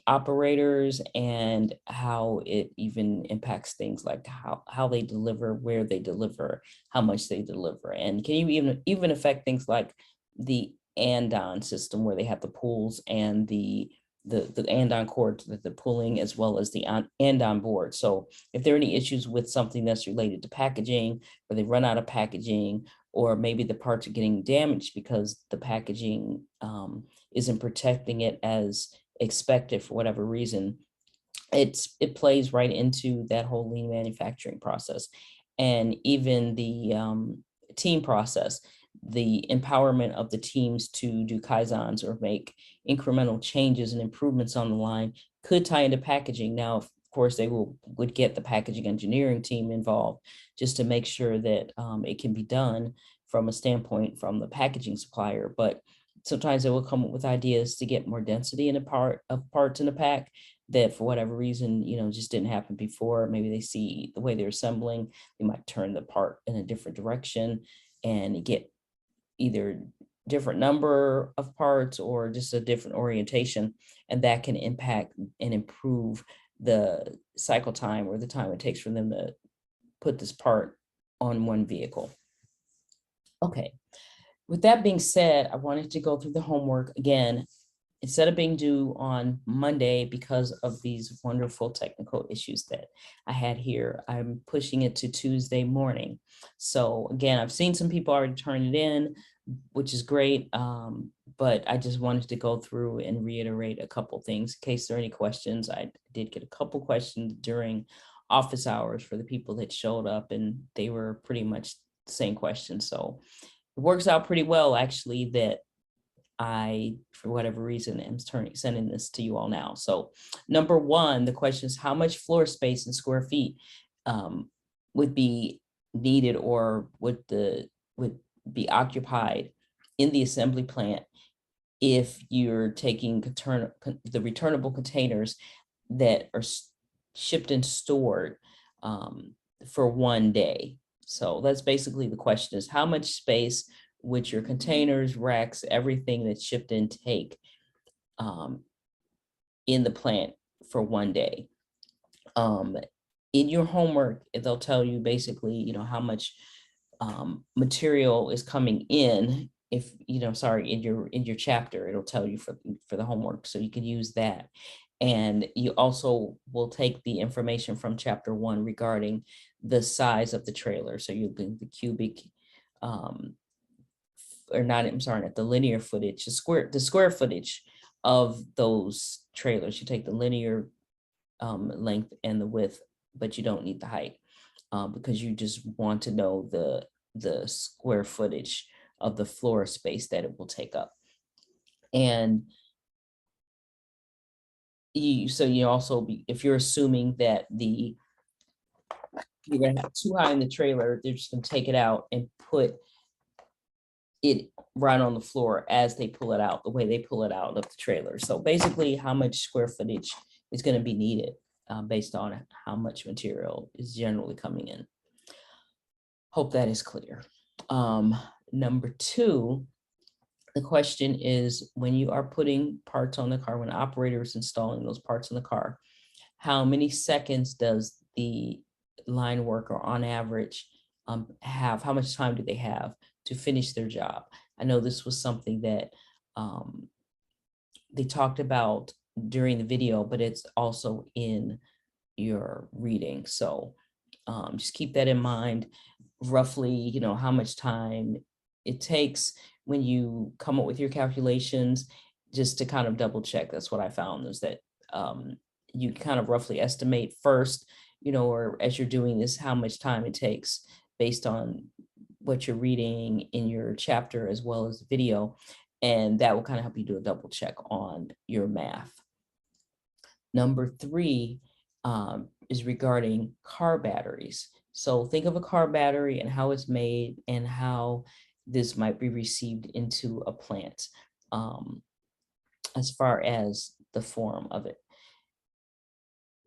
Speaker 1: operators, and how it even impacts things like how they deliver, where they deliver, how much they deliver, and can you even affect things like the andon system, where they have the pulls and the andon cord that they're pulling, as well as the andon board. So if there are any issues with something that's related to packaging, or they run out of packaging, or maybe the parts are getting damaged because the packaging isn't protecting it as expected for whatever reason, it plays right into that whole lean manufacturing process. And even the team process, the empowerment of the teams to do kaizens or make incremental changes and improvements on the line could tie into packaging. Now, of course, they would get the packaging engineering team involved just to make sure that it can be done from a standpoint from the packaging supplier. But sometimes they will come up with ideas to get more density in parts in the pack that for whatever reason, just didn't happen before. Maybe they see the way they're assembling, they might turn the part in a different direction and get either different number of parts or just a different orientation, and that can impact and improve the cycle time or the time it takes for them to put this part on one vehicle. Okay, with that being said, I wanted to go through the homework again, instead of being due on Monday because of these wonderful technical issues that I had here. I'm pushing it to Tuesday morning. So again, I've seen some people already turn it in, which is great. But I just wanted to go through and reiterate a couple things in case there are any questions. I did get a couple questions during office hours for the people that showed up, and they were pretty much the same questions. So it works out pretty well, actually, that I, for whatever reason, am sending this to you all now. So number one, the question is how much floor space in square feet would be needed or would be occupied in the assembly plant if you're taking the returnable containers that are shipped and stored for one day. So that's basically the question, is how much space would your containers, racks, everything that's shipped in take in the plant for one day. In your homework, they'll tell you basically, how much material is coming in. If in your chapter, it'll tell you for the homework, so you can use that. And you also will take the information from chapter 1 regarding the size of the trailer. So you'll get the cubic, or not, I'm sorry, not the linear footage, the square footage of those trailers. You take the linear length and the width, but you don't need the height because you just want to know the square footage of the floor space that it will take up. And you also if you're assuming that you're gonna have too high in the trailer, they're just gonna take it out and put it right on the floor as they pull it out, the way they pull it out of the trailer. So basically how much square footage is going to be needed based on how much material is generally coming in. Hope that is clear. Number 2, the question is, when you are putting parts on the car, when the operator is installing those parts in the car, how many seconds does the line worker on average have? How much time do they have to finish their job? I know this was something that they talked about during the video, but it's also in your reading. So Just keep that in mind, roughly, how much time it takes when you come up with your calculations, just to kind of double check. That's what I found, is that you kind of roughly estimate first, or as you're doing this, how much time it takes based on what you're reading in your chapter as well as the video. And that will kind of help you do a double check on your math. Number 3 is regarding car batteries. So think of a car battery and how it's made and how this might be received into a plant, as far as the form of it.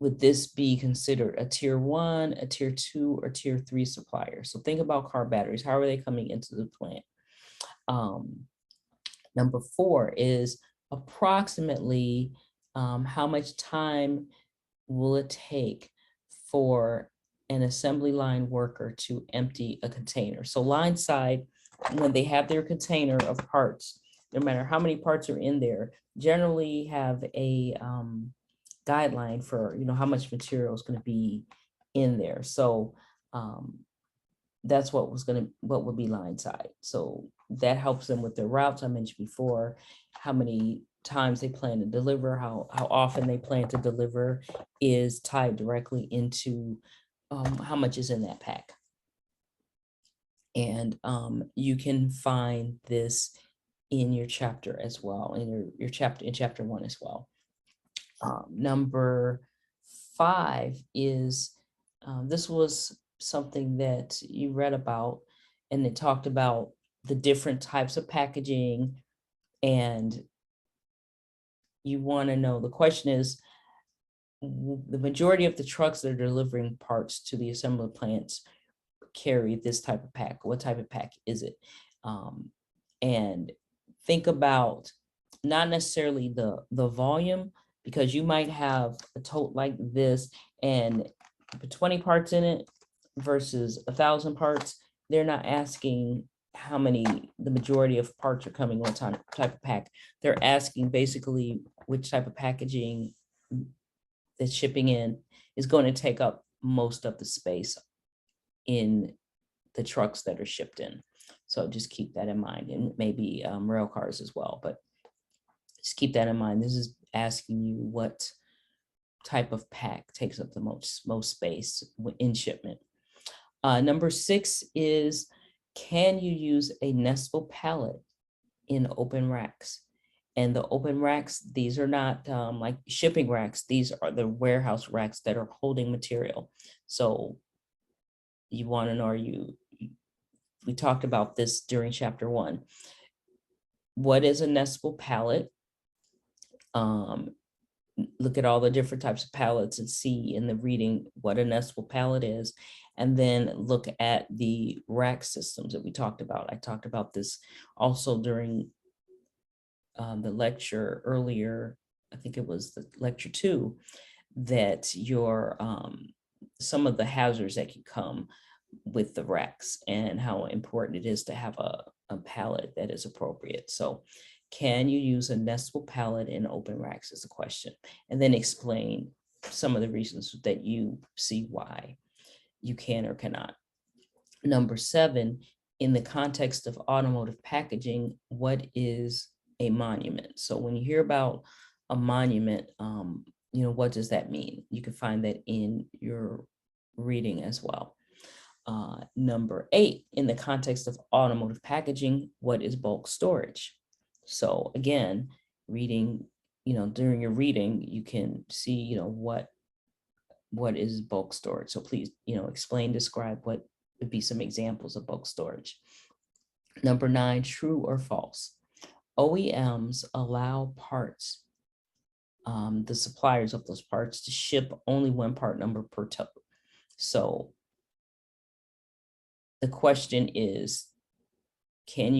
Speaker 1: Would this be considered a tier 1, a tier 2, or tier 3 supplier? So think about car batteries. How are they coming into the plant? Number 4 is approximately how much time will it take for an assembly line worker to empty a container? So line side, when they have their container of parts, no matter how many parts are in there, generally have a guideline for how much material is going to be in there. So that's what would be line side. So that helps them with their routes I mentioned before, how many times they plan to deliver, how often they plan to deliver is tied directly into how much is in that pack. And you can find this in your chapter as well, in your chapter, in chapter 1 as well. Number 5 is, this was something that you read about, and it talked about the different types of packaging, and you want to know, the question is, the majority of the trucks that are delivering parts to the assembly plants carry this type of pack. What type of pack is it? And think about not necessarily the volume, because you might have a tote like this and put 20 parts in it versus 1,000 parts. They're not asking how many, the majority of parts are coming, what type of pack. They're asking basically which type of packaging that's shipping in is going to take up most of the space in the trucks that are shipped in. So just keep that in mind, and maybe rail cars as well, but just keep that in mind. This is asking you what type of pack takes up the most space in shipment. Number 6 is, can you use a nestable pallet in open racks? And the open racks, these are not like shipping racks. These are the warehouse racks that are holding material. So you want to know, we talked about this during chapter 1. What is a nestable pallet? Look at all the different types of pallets and see in the reading what a nestable pallet is. And then look at the rack systems that we talked about. I talked about this also during the lecture earlier. I think it was the lecture 2, that your some of the hazards that can come with the racks and how important it is to have a pallet that is appropriate. So can you use a nestable pallet in open racks is a question, and then explain some of the reasons that you see why you can or cannot. Number 7, in the context of automotive packaging, what is a monument? So when you hear about a monument, what does that mean? You can find that in your reading as well. Number 8, in the context of automotive packaging, what is bulk storage? So again, reading, during your reading, you can see, what is bulk storage. So please, explain, describe what would be some examples of bulk storage. Number 9, true or false? OEMs allow parts, the suppliers of those parts, to ship only 1 part number per tote. So the question is, can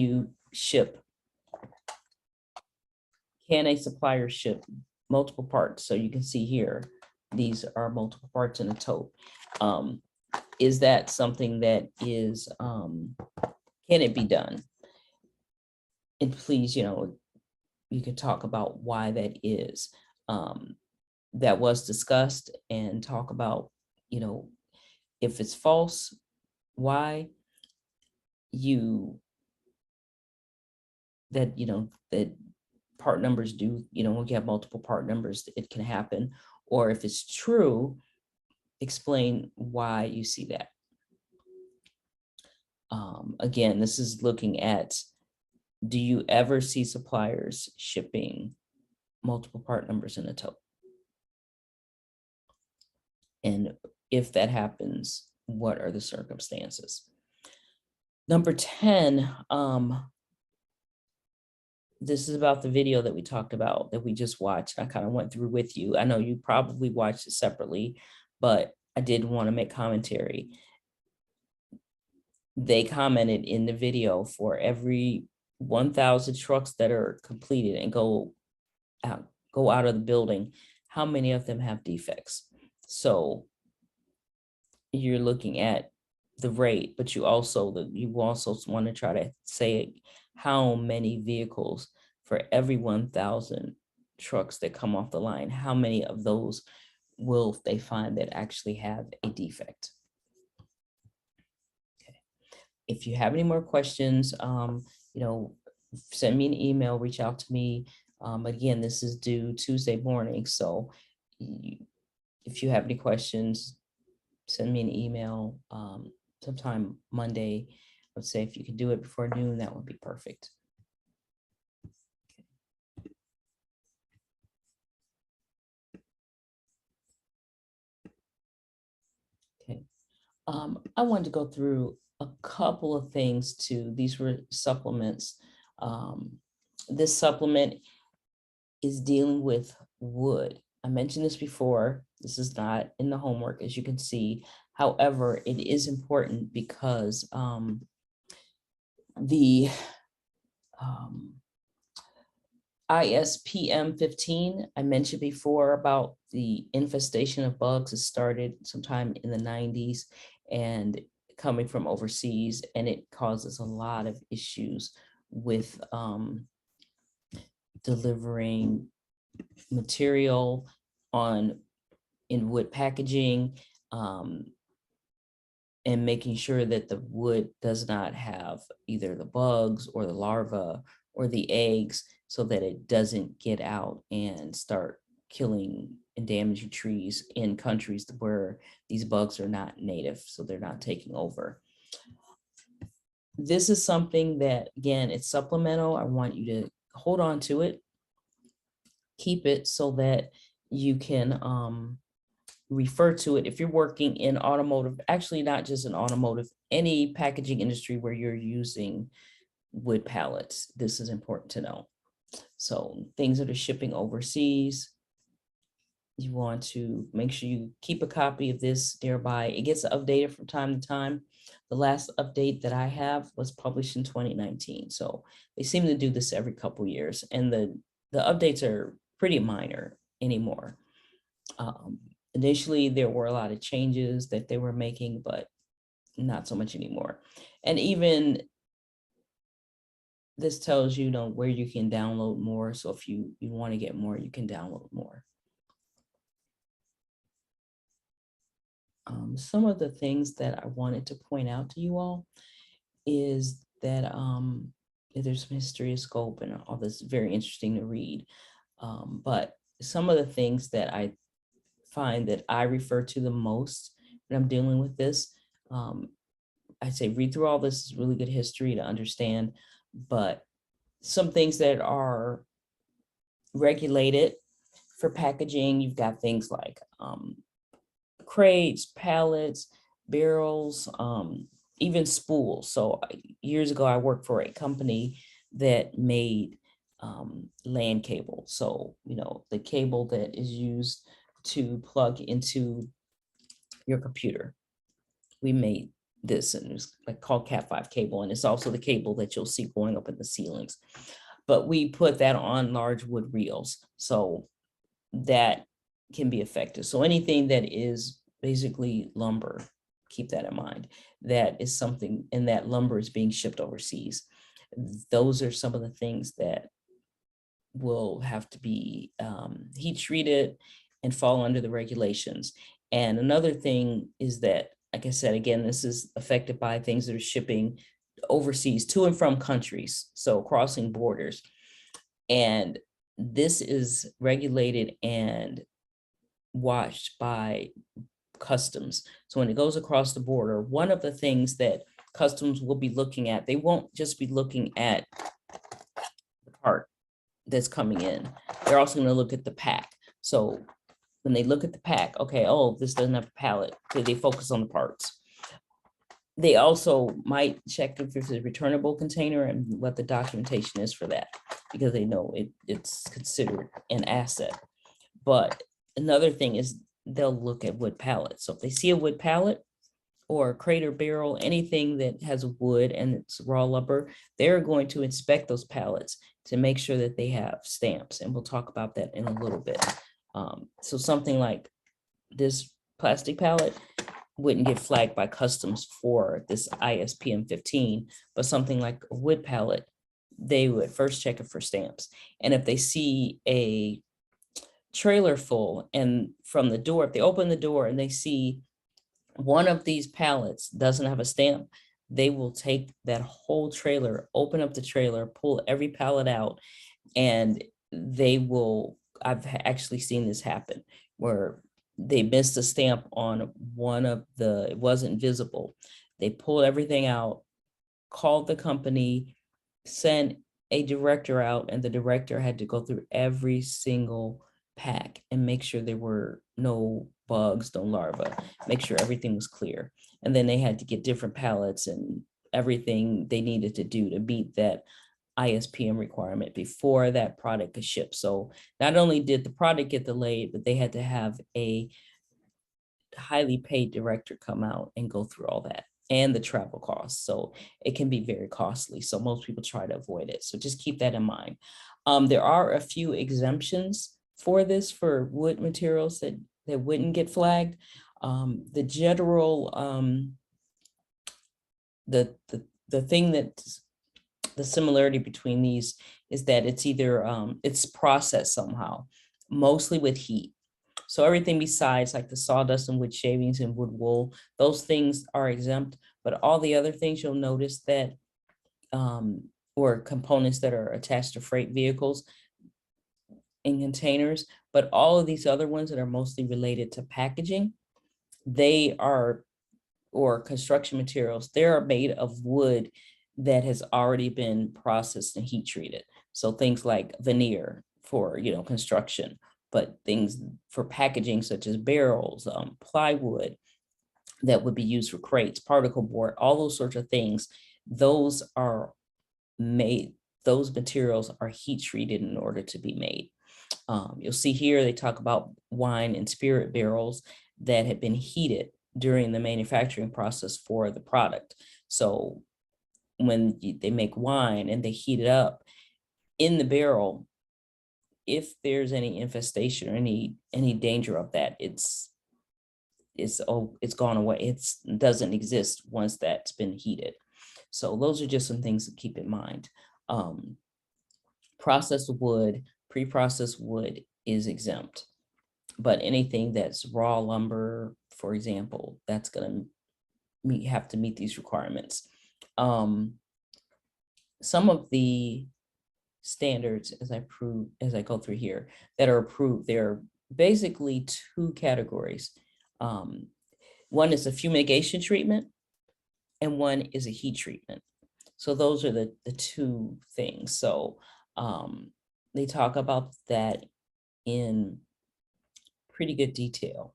Speaker 1: a supplier ship multiple parts? So you can see here, these are multiple parts in a tote. Is that something that is, can it be done? And please, you can talk about why that is. That was discussed, and talk about, If it's false, why? That part numbers do, when you have multiple part numbers, it can happen. Or if it's true, explain why you see that. Again, this is looking at, do you ever see suppliers shipping multiple part numbers in a tote? And if that happens, what are the circumstances? Number 10, this is about the video that we talked about, that we just watched. I kind of went through with you. I know you probably watched it separately, but I did want to make commentary. They commented in the video, for every 1,000 trucks that are completed and go out of the building, how many of them have defects? So you're looking at the rate, but you also want to try to say how many vehicles for every 1,000 trucks that come off the line, how many of those will they find that actually have a defect? Okay. If you have any more questions, send me an email, reach out to me. Again, this is due Tuesday morning, so if you have any questions, send me an email sometime Monday. I would say if you could do it before noon, that would be perfect. Okay. I wanted to go through a couple of things too. These were supplements. This supplement is dealing with wood. I mentioned this before. This is not in the homework, as you can see. However, it is important because the ISPM 15, I mentioned before about the infestation of bugs. It started sometime in the 90s and coming from overseas, and it causes a lot of issues with delivering material in wood packaging, and making sure that the wood does not have either the bugs or the larvae or the eggs, so that it doesn't get out and start killing and damaging trees in countries where these bugs are not native, so they're not taking over. This is something that, again, it's supplemental. I want you to hold on to it, keep it so that you can refer to it if you're working in automotive, actually not just in automotive, any packaging industry where you're using wood pallets. This is important to know. So things that are shipping overseas, you want to make sure you keep a copy of this nearby. It gets updated from time to time. The last update that I have was published in 2019. So they seem to do this every couple years, and the updates are pretty minor anymore. Initially, there were a lot of changes that they were making, but not so much anymore. And even this tells you, where you can download more. So if you want to get more, you can download more. Some of the things that I wanted to point out to you all is that there's some history of scope and all this, very interesting to read. But some of the things that I find that I refer to the most when I'm dealing with this, I'd say read through all this. Is really good history to understand, but some things that are regulated for packaging, you've got things like crates, pallets, barrels, even spools. So years ago, I worked for a company that made LAN cable. So, the cable that is used to plug into your computer. We made this, and it's called Cat5 cable, and it's also the cable that you'll see going up in the ceilings. But we put that on large wood reels, so that can be effective. So anything that is basically lumber, keep that in mind. That is something, and that lumber is being shipped overseas. Those are some of the things that will have to be heat treated and fall under the regulations. And another thing is that like I said, again, this is affected by things that are shipping overseas to and from countries, so crossing borders. And this is regulated and watched by customs. So when it goes across the border, one of the things that customs will be looking at, they won't just be looking at the part that's coming in. They're also going to look at the pack. So when they look at the pack, okay, oh, this doesn't have a pallet. So they focus on the parts. They also might check if there's a returnable container and what the documentation is for that, because they know it's considered an asset. But another thing is they'll look at wood pallets. So if they see a wood pallet or a crate or barrel, anything that has wood and it's raw lumber, they're going to inspect those pallets to make sure that they have stamps. And we'll talk about that in a little bit. So something like this plastic pallet wouldn't get flagged by customs for this ISPM 15, but something like a wood pallet, they would first check it for stamps. And if they see a trailer full and from the door, if they open the door and they see one of these pallets doesn't have a stamp, they will take that whole trailer, open up the trailer, pull every pallet out, and they will, I've actually seen this happen where they missed a stamp on one of the, it wasn't visible. They pulled everything out, called the company, sent a director out, and the director had to go through every single pack and make sure there were no bugs, no larvae, make sure everything was clear. And then they had to get different pallets and everything they needed to do to meet that ISPM requirement before that product could ship. So not only did the product get delayed, but they had to have a highly paid director come out and go through all that and the travel costs. So it can be very costly. So most people try to avoid it. So just keep that in mind. There are a few exemptions for this for wood materials that wouldn't get flagged. The general, the thing that's the similarity between these is that it's either it's processed somehow, mostly with heat. So everything besides like the sawdust and wood shavings and wood wool, those things are exempt, but all the other things you'll notice that or components that are attached to freight vehicles in containers, but all of these other ones that are mostly related to packaging, they are, or construction materials, they are made of wood that has already been processed and heat treated. So things like veneer for, construction, but things for packaging such as barrels, plywood that would be used for crates, particle board, all those sorts of things, those are made, those materials are heat treated in order to be made. You'll see here, they talk about wine and spirit barrels that had been heated during the manufacturing process for the product. So when they make wine and they heat it up in the barrel, if there's any infestation or any danger of that, it's gone away. It doesn't exist once that's been heated. So those are just some things to keep in mind. Processed wood, pre-processed wood is exempt, but anything that's raw lumber, for example, that's going to have to meet these requirements. Some of the standards, as I go through here, that are approved, they're basically two categories. One is a fumigation treatment and one is a heat treatment. So those are the two things. So they talk about that in pretty good detail.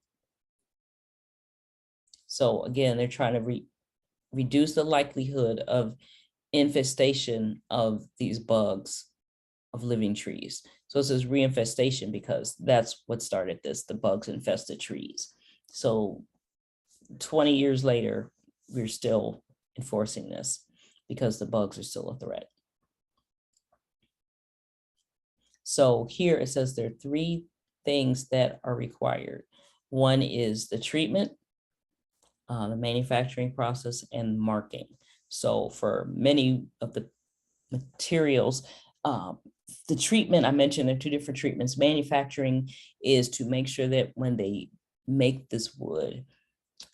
Speaker 1: So again, they're trying to reduce the likelihood of infestation of these bugs of living trees. So it says reinfestation because that's what started this, the bugs infested trees. So 20 years later, we're still enforcing this because the bugs are still a threat. So here it says there are three things that are required. One is the treatment, the manufacturing process, and marking. So for many of the materials, the treatment, I mentioned there are two different treatments. Manufacturing is to make sure that when they make this wood,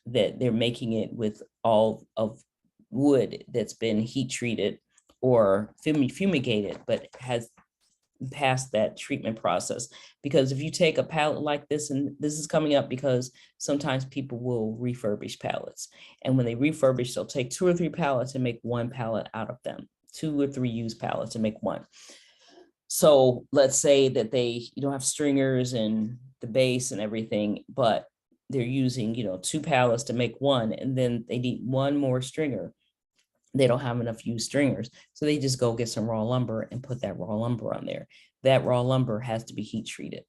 Speaker 1: that they're making it with all of wood that's been heat treated or fumigated, but has passed that treatment process. Because if you take a pallet like this, and this is coming up because sometimes people will refurbish pallets. And when they refurbish, they'll take 2 or 3 pallets and make 1 pallet out of them, 2 or 3 used pallets and make 1. So let's say that you don't have stringers and the base and everything, but they're using, 2 pallets to make 1, and then they need 1 more stringer. They don't have enough used stringers. So they just go get some raw lumber and put that raw lumber on there. That raw lumber has to be heat treated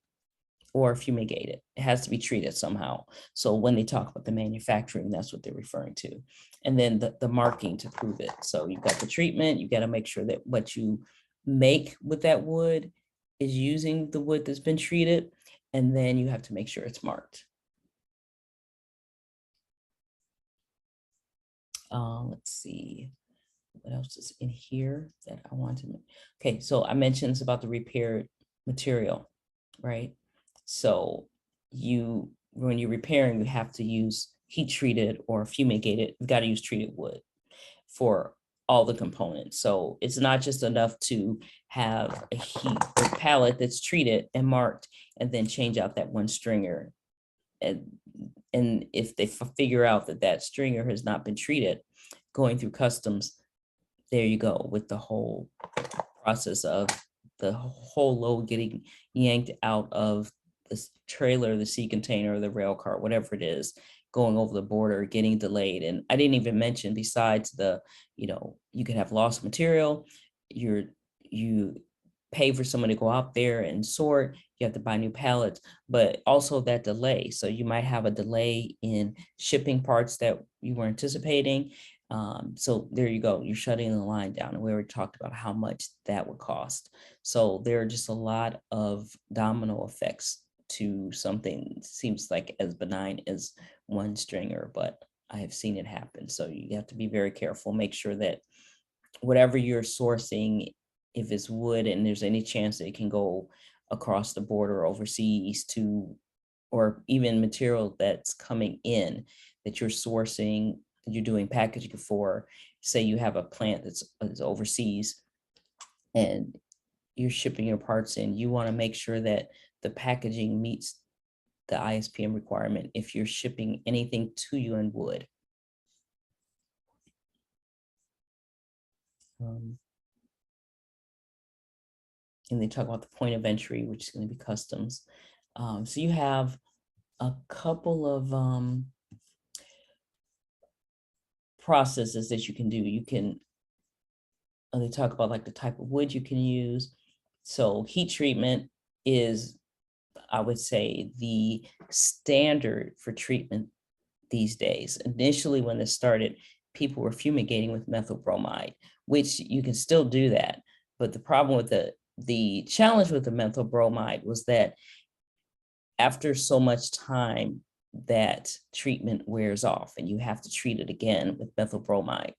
Speaker 1: or fumigated. It has to be treated somehow. So when they talk about the manufacturing, that's what they're referring to. And then the marking to prove it. So you've got the treatment, you got to make sure that what you make with that wood is using the wood that's been treated. And then you have to make sure it's marked. Let's see, what else is in here that I want to. Okay, so I mentioned it's about the repaired material, right? So when you're repairing, you have to use heat treated or fumigated. You've got to use treated wood for all the components. So it's not just enough to have a pallet that's treated and marked and then change out that 1 stringer. And if they figure out that that stringer has not been treated, going through customs, there you go with the whole process of the whole load getting yanked out of the trailer, the sea container, the rail car, whatever it is, going over the border, getting delayed. And I didn't even mention, besides the, you could have lost material, you pay for someone to go out there and sort, you have to buy new pallets, but also that delay. So you might have a delay in shipping parts that you were anticipating. So there you go, you're shutting the line down. And we already talked about how much that would cost. So there are just a lot of domino effects to something that seems like as benign as 1 stringer, but I have seen it happen. So you have to be very careful, make sure that whatever you're sourcing, if it's wood and there's any chance that it can go across the border overseas to, or even material that's coming in that you're sourcing, you're doing packaging for, say you have a plant that's overseas and you're shipping your parts in, you want to make sure that the packaging meets the ISPM requirement if you're shipping anything to you in wood. And they talk about the point of entry, which is going to be customs. So you have a couple of processes that you can do. You can, they talk about like the type of wood you can use. So heat treatment is, I would say, the standard for treatment these days. Initially, when this started, people were fumigating with methyl bromide, which you can still do that. But the problem with the challenge with the methyl bromide was that after so much time, that treatment wears off and you have to treat it again with methyl bromide.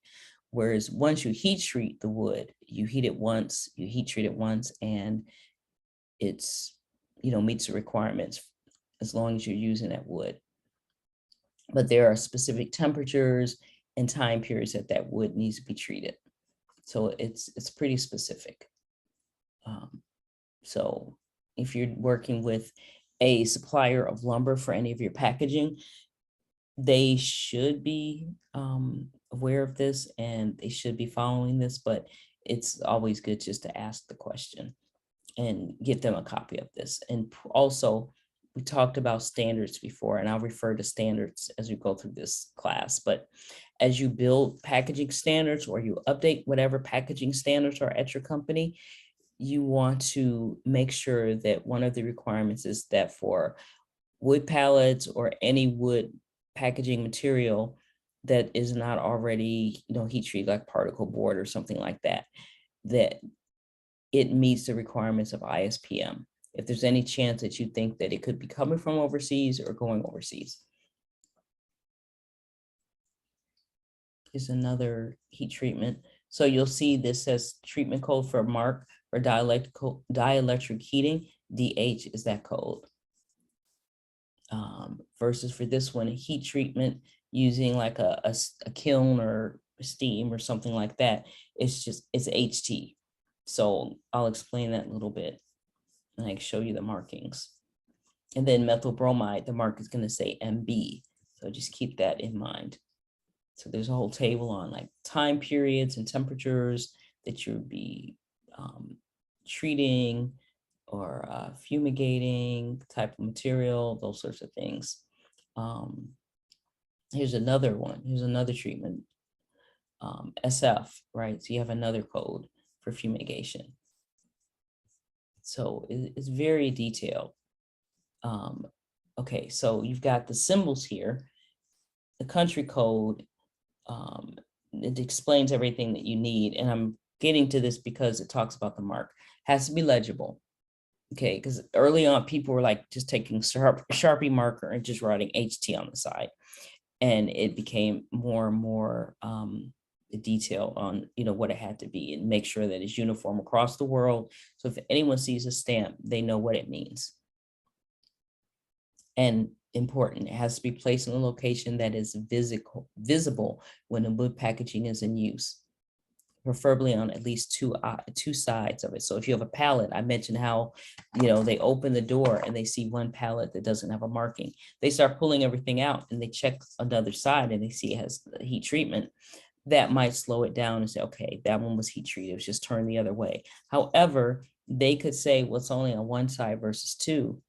Speaker 1: Whereas once you heat treat the wood, you heat it once, you heat treat it once, and it's, meets the requirements as long as you're using that wood. But there are specific temperatures and time periods that wood needs to be treated. So it's pretty specific. So if you're working with a supplier of lumber for any of your packaging, they should be aware of this and they should be following this, but it's always good just to ask the question and get them a copy of this. And also, we talked about standards before, and I'll refer to standards as we go through this class, but as you build packaging standards or you update whatever packaging standards are at your company, you want to make sure that one of the requirements is that for wood pallets or any wood packaging material that is not already, heat treated, like particle board or something like that, that it meets the requirements of ISPM. If there's any chance that you think that it could be coming from overseas or going overseas. Is another heat treatment. So you'll see this says treatment code for MARC or dielectric heating. DH is that code. versus for this one, heat treatment using like a kiln or steam or something like that. It's HT. So I'll explain that a little bit and I can show you the markings. And then methyl bromide, the mark is going to say MB. So just keep that in mind. So there's a whole table on like time periods and temperatures that you'll be treating or fumigating, type of material, those sorts of things. Here's another one. Here's another treatment, SF, right? So you have another code for fumigation. So it's very detailed. Okay, so you've got the symbols here, the country code. It explains everything that you need. And I'm getting to this because it talks about the mark. Has to be legible. Okay, because early on people were like just taking Sharpie marker and just writing HT on the side. And it became more and more detail on, you know, what it had to be and make sure that it's uniform across the world. So if anyone sees a stamp, they know what it means. And important, it has to be placed in a location that is visible when the wood packaging is in use, preferably on at least two sides of it. So if you have a pallet, I mentioned how, you know, they open the door and they see one pallet that doesn't have a marking. They start pulling everything out and they check another side and they see it has heat treatment. That might slow it down and say, okay, that one was heat treated, it was just turned the other way. However, they could say, well, it's only on one side versus two.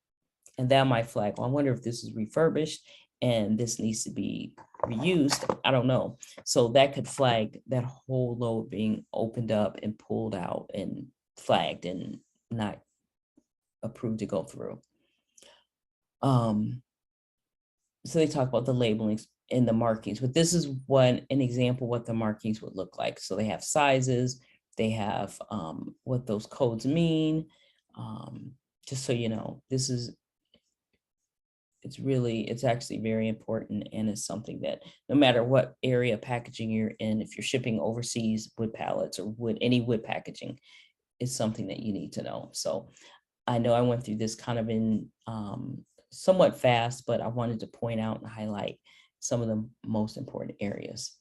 Speaker 1: And that might flag, well, I wonder if this is refurbished and this needs to be reused. I don't know. So that could flag that whole load being opened up and pulled out and flagged and not approved to go through. So they talk about the labelings and the markings, but this is an example what the markings would look like. So they have sizes, they have what those codes mean. Just so you know, this is, it's actually very important, and it's something that no matter what area of packaging you're in, if you're shipping overseas wood pallets or any wood packaging, is something that you need to know. So I know I went through this kind of in somewhat fast, but I wanted to point out and highlight some of the most important areas.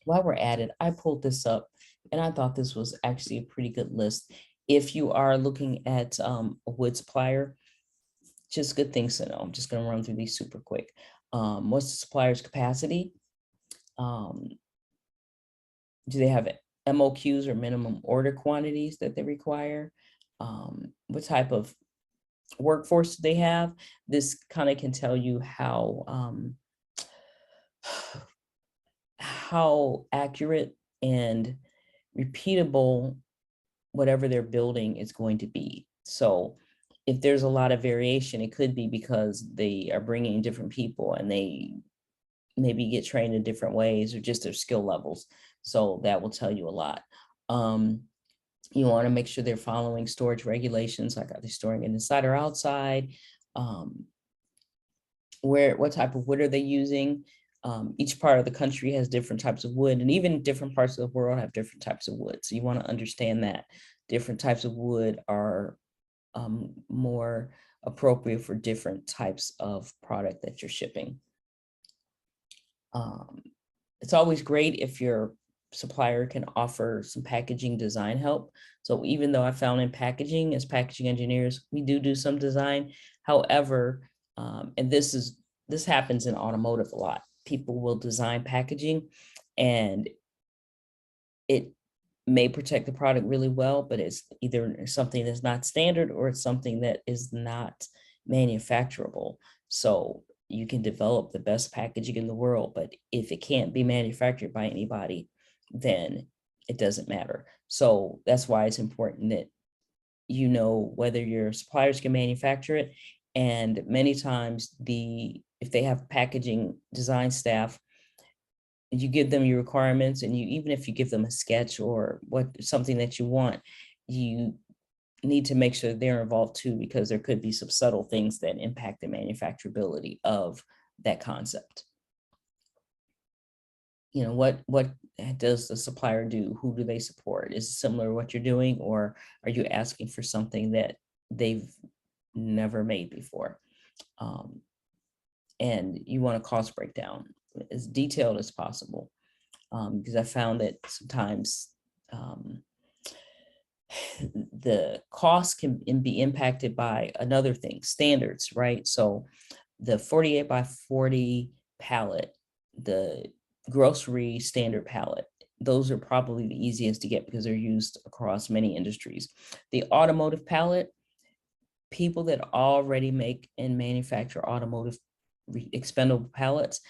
Speaker 1: While we're at it, I pulled this up and I thought this was actually a pretty good list. If you are looking at a wood supplier, just good things to know. I'm just going to run through these super quick. What's the supplier's capacity? Do they have MOQs or minimum order quantities that they require? What type of workforce do they have? This kind of can tell you how accurate and repeatable whatever they're building is going to be. So if there's a lot of variation, it could be because they are bringing in different people and they maybe get trained in different ways or just their skill levels. So that will tell you a lot. You want to make sure they're following storage regulations, like are they storing it inside or outside? What type of wood are they using? Each part of the country has different types of wood, and even different parts of the world have different types of wood. So you want to understand that different types of wood are more appropriate for different types of product that you're shipping. It's always great if your supplier can offer some packaging design help. So even though I found in packaging, as packaging engineers, we do some design. However, and this happens in automotive a lot. People will design packaging and it may protect the product really well, but it's either something that's not standard or it's something that is not manufacturable. So you can develop the best packaging in the world, but if it can't be manufactured by anybody, then it doesn't matter. So that's why it's important that you know whether your suppliers can manufacture it. And many times if they have packaging design staff, you give them your requirements, and even if you give them a sketch or something that you want, you need to make sure they're involved too, because there could be some subtle things that impact the manufacturability of that concept. You know, what does the supplier do? Who do they support? Is it similar to what you're doing, or are you asking for something that they've never made before? and you want a cost breakdown as detailed as possible. Because I found that sometimes the cost can be impacted by another thing, standards, right? So the 48 by 40 pallet, the grocery standard pallet, those are probably the easiest to get because they're used across many industries. The automotive pallet, people that already make and manufacture automotive expendable pallets,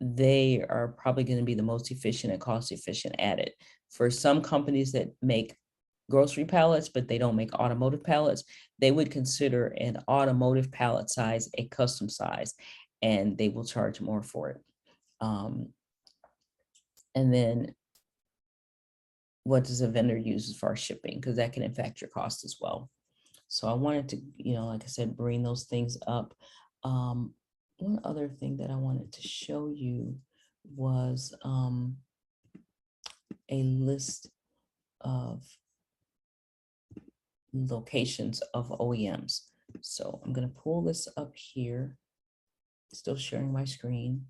Speaker 1: they are probably going to be the most efficient and cost efficient at it. For some companies that make grocery pallets, but they don't make automotive pallets, they would consider an automotive pallet size a custom size, and they will charge more for it. And then what does a vendor use as far as shipping? Because that can impact your cost as well. So I wanted to, like I said, bring those things up. One other thing that I wanted to show you was a list of locations of OEMs. So I'm going to pull this up here, still sharing my screen,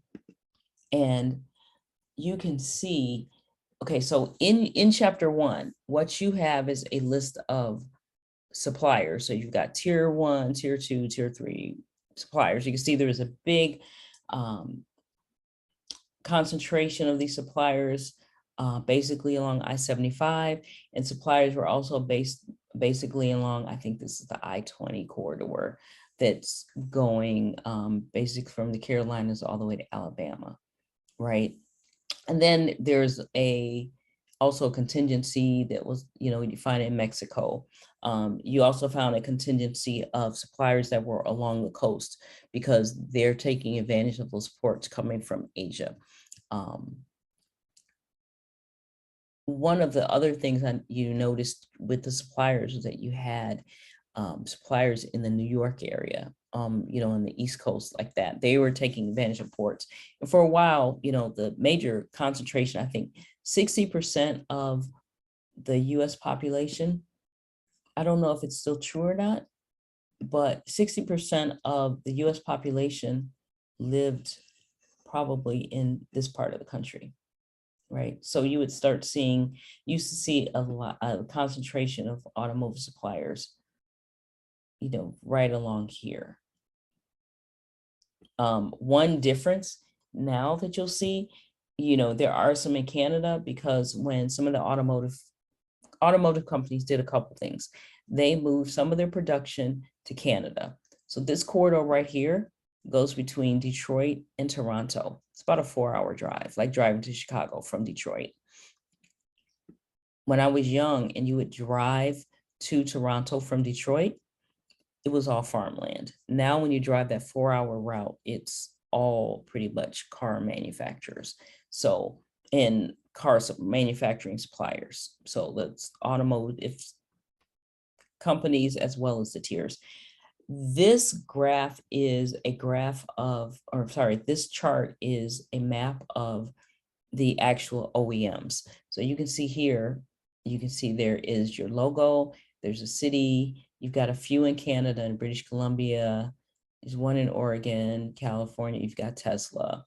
Speaker 1: and you can see, okay, so in chapter 1, what you have is a list of suppliers. So you've got tier 1, tier 2, tier 3 suppliers. You can see there is a big concentration of these suppliers basically along I-75, and suppliers were also basically along, I think this is the I-20 corridor that's going basically from the Carolinas all the way to Alabama, right? And then there's also a contingency that was, you find in Mexico. You also found a contingency of suppliers that were along the coast because they're taking advantage of those ports coming from Asia. One of the other things you noticed with the suppliers is that you had suppliers in the New York area, on the East Coast like that. They were taking advantage of ports. And for a while, the major concentration, I think 60% of the US population, I don't know if it's still true or not, but 60% of the US population lived probably in this part of the country, right? So you would used to see a concentration of automotive suppliers, right along here. One difference now that you'll see, there are some in Canada, because when some of the automotive companies did a couple things, they moved some of their production to Canada. So this corridor right here goes between Detroit and Toronto. It's about a 4-hour drive, like driving to Chicago from Detroit. When I was young and you would drive to Toronto from Detroit, it was all farmland. Now, when you drive that 4-hour route, it's all pretty much car manufacturers. So, and car manufacturing suppliers. So that's automotive companies as well as the tiers. This graph is a this chart is a map of the actual OEMs. So you can see here, there is your logo, there's a city, you've got a few in Canada and British Columbia, there's one in Oregon, California, you've got Tesla.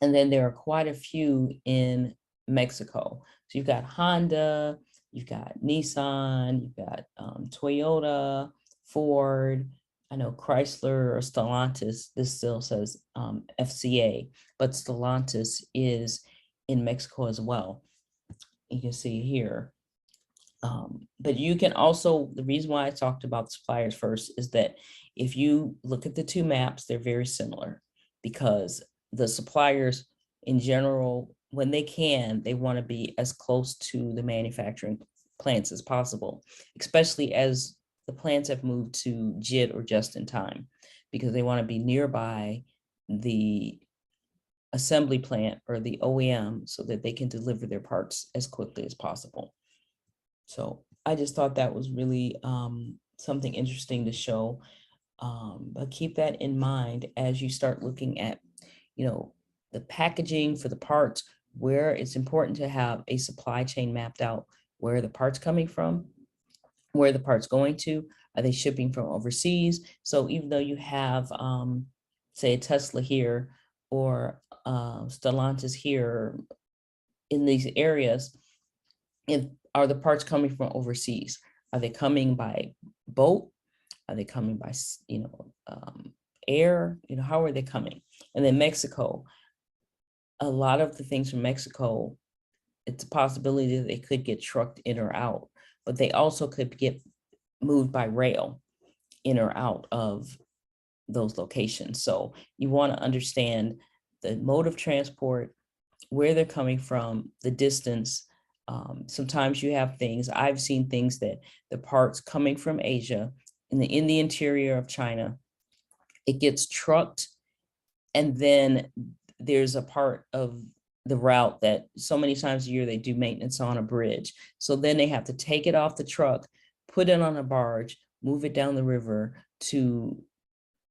Speaker 1: And then there are quite a few in Mexico. So you've got Honda, you've got Nissan, you've got Toyota, Ford, I know Chrysler or Stellantis, this still says FCA, but Stellantis is in Mexico as well. You can see here. But you can also, the reason why I talked about suppliers first is that if you look at the two maps, they're very similar, because the suppliers in general, when they want to be as close to the manufacturing plants as possible, especially as the plants have moved to JIT or just in time, because they want to be nearby the assembly plant or the OEM so that they can deliver their parts as quickly as possible. So I just thought that was really something interesting to show. But keep that in mind as you start looking at, the packaging for the parts, where it's important to have a supply chain mapped out, where the parts coming from, where the parts going to, are they shipping from overseas? So even though you have say a Tesla here or Stellantis here in these areas, if are the parts coming from overseas? Are they coming by boat? Are they coming by, air? How are they coming? And then Mexico, a lot of the things from Mexico, it's a possibility that they could get trucked in or out, but they also could get moved by rail in or out of those locations. So you want to understand the mode of transport, where they're coming from, the distance. Sometimes you have things, I've seen things that the parts coming from Asia in the interior of China, it gets trucked, and then there's a part of the route that so many times a year they do maintenance on a bridge. So then they have to take it off the truck, put it on a barge, move it down the river to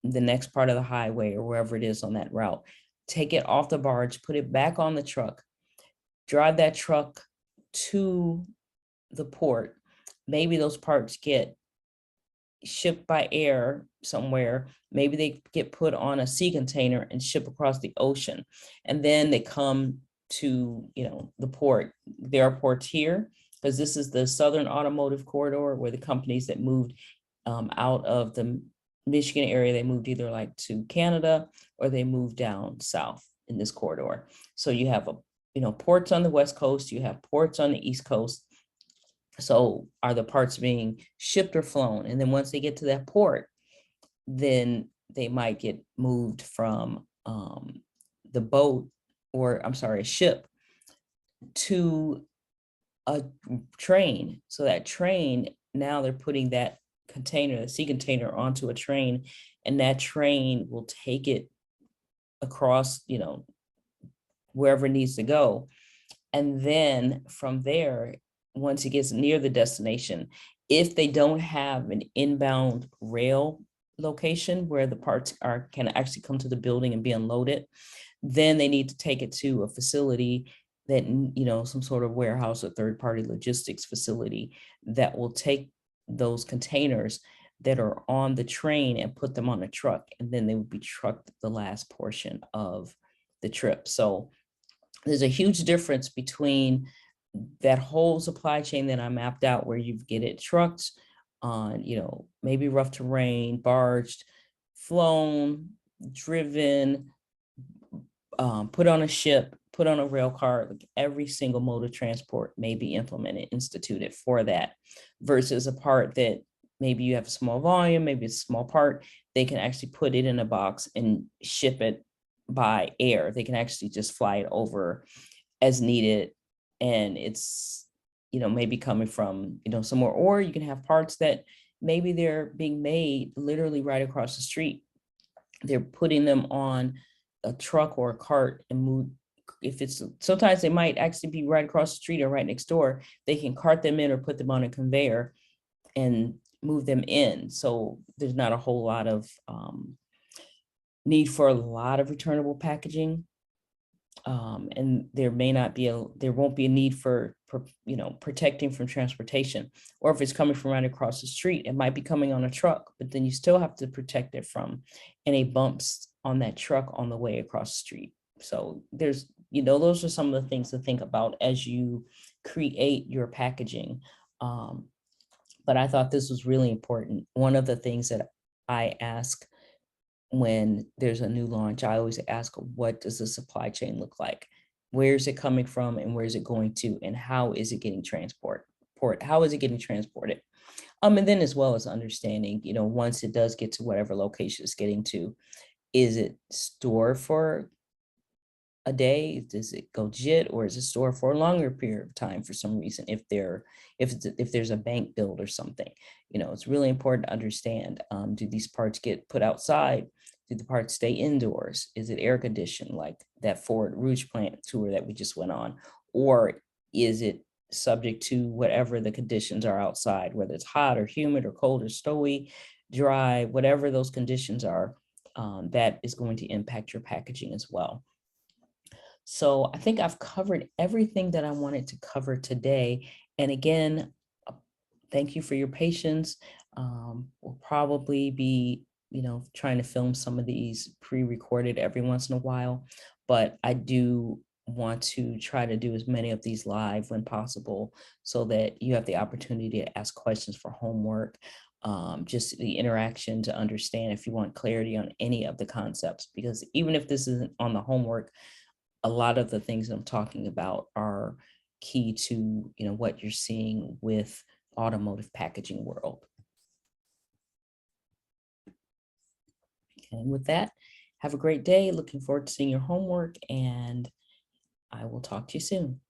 Speaker 1: the next part of the highway or wherever it is on that route, take it off the barge, put it back on the truck, drive that truck to the port. Maybe those parts get shipped by air somewhere. Maybe they get put on a sea container and ship across the ocean. And then they come to, the port. There are ports here, because this is the Southern Automotive Corridor, where the companies that moved out of the Michigan area, they moved either like to Canada or they moved down south in this corridor. So you have ports on the West Coast, you have ports on the East Coast. So are the parts being shipped or flown? And then once they get to that port, then they might get moved from the boat, or I'm sorry, a ship, to a train. So that train, now they're putting that container, the sea container, onto a train, and that train will take it across, wherever it needs to go. And then from there, once it gets near the destination, if they don't have an inbound rail location where the parts can actually come to the building and be unloaded, then they need to take it to a facility that, some sort of warehouse or third-party logistics facility that will take those containers that are on the train and put them on a truck, and then they would be trucked the last portion of the trip. So there's a huge difference between that whole supply chain that I mapped out, where you get it trucked on, maybe rough terrain, barged, flown, driven, put on a ship, put on a rail car. Like every single mode of transport may be implemented, instituted for that, versus a part that maybe you have a small volume, maybe it's a small part, they can actually put it in a box and ship it by air. They can actually just fly it over as needed. And it's, maybe coming from, somewhere, or you can have parts that maybe they're being made literally right across the street. They're putting them on a truck or a cart and move. If it's, sometimes they might actually be right across the street or right next door. They can cart them in or put them on a conveyor and move them in. So there's not a whole lot of need for a lot of returnable packaging. And there won't be a need for protecting from transportation, or if it's coming from right across the street, it might be coming on a truck, but then you still have to protect it from any bumps on that truck on the way across the street. So there's, those are some of the things to think about as you create your packaging. But I thought this was really important. One of the things that I ask when there's a new launch, I always ask, what does the supply chain look like? Where is it coming from and where is it going to? And how is it getting transported? How is it getting transported? And then as well as understanding, once it does get to whatever location it's getting to, is it stored for a day? Does it go JIT, or is it stored for a longer period of time for some reason? If there's a bank build or something, it's really important to understand, do these parts get put outside? Do the parts stay indoors? Is it air conditioned, like that Ford Rouge plant tour that we just went on? Or is it subject to whatever the conditions are outside, whether it's hot or humid or cold or snowy, dry, whatever those conditions are, that is going to impact your packaging as well. So I think I've covered everything that I wanted to cover today. And again, thank you for your patience. We'll probably be trying to film some of these pre-recorded every once in a while, but I do want to try to do as many of these live when possible so that you have the opportunity to ask questions for homework, just the interaction to understand if you want clarity on any of the concepts, because even if this isn't on the homework, a lot of the things that I'm talking about are key to, what you're seeing with automotive packaging world. And with that, have a great day. Looking forward to seeing your homework, and I will talk to you soon.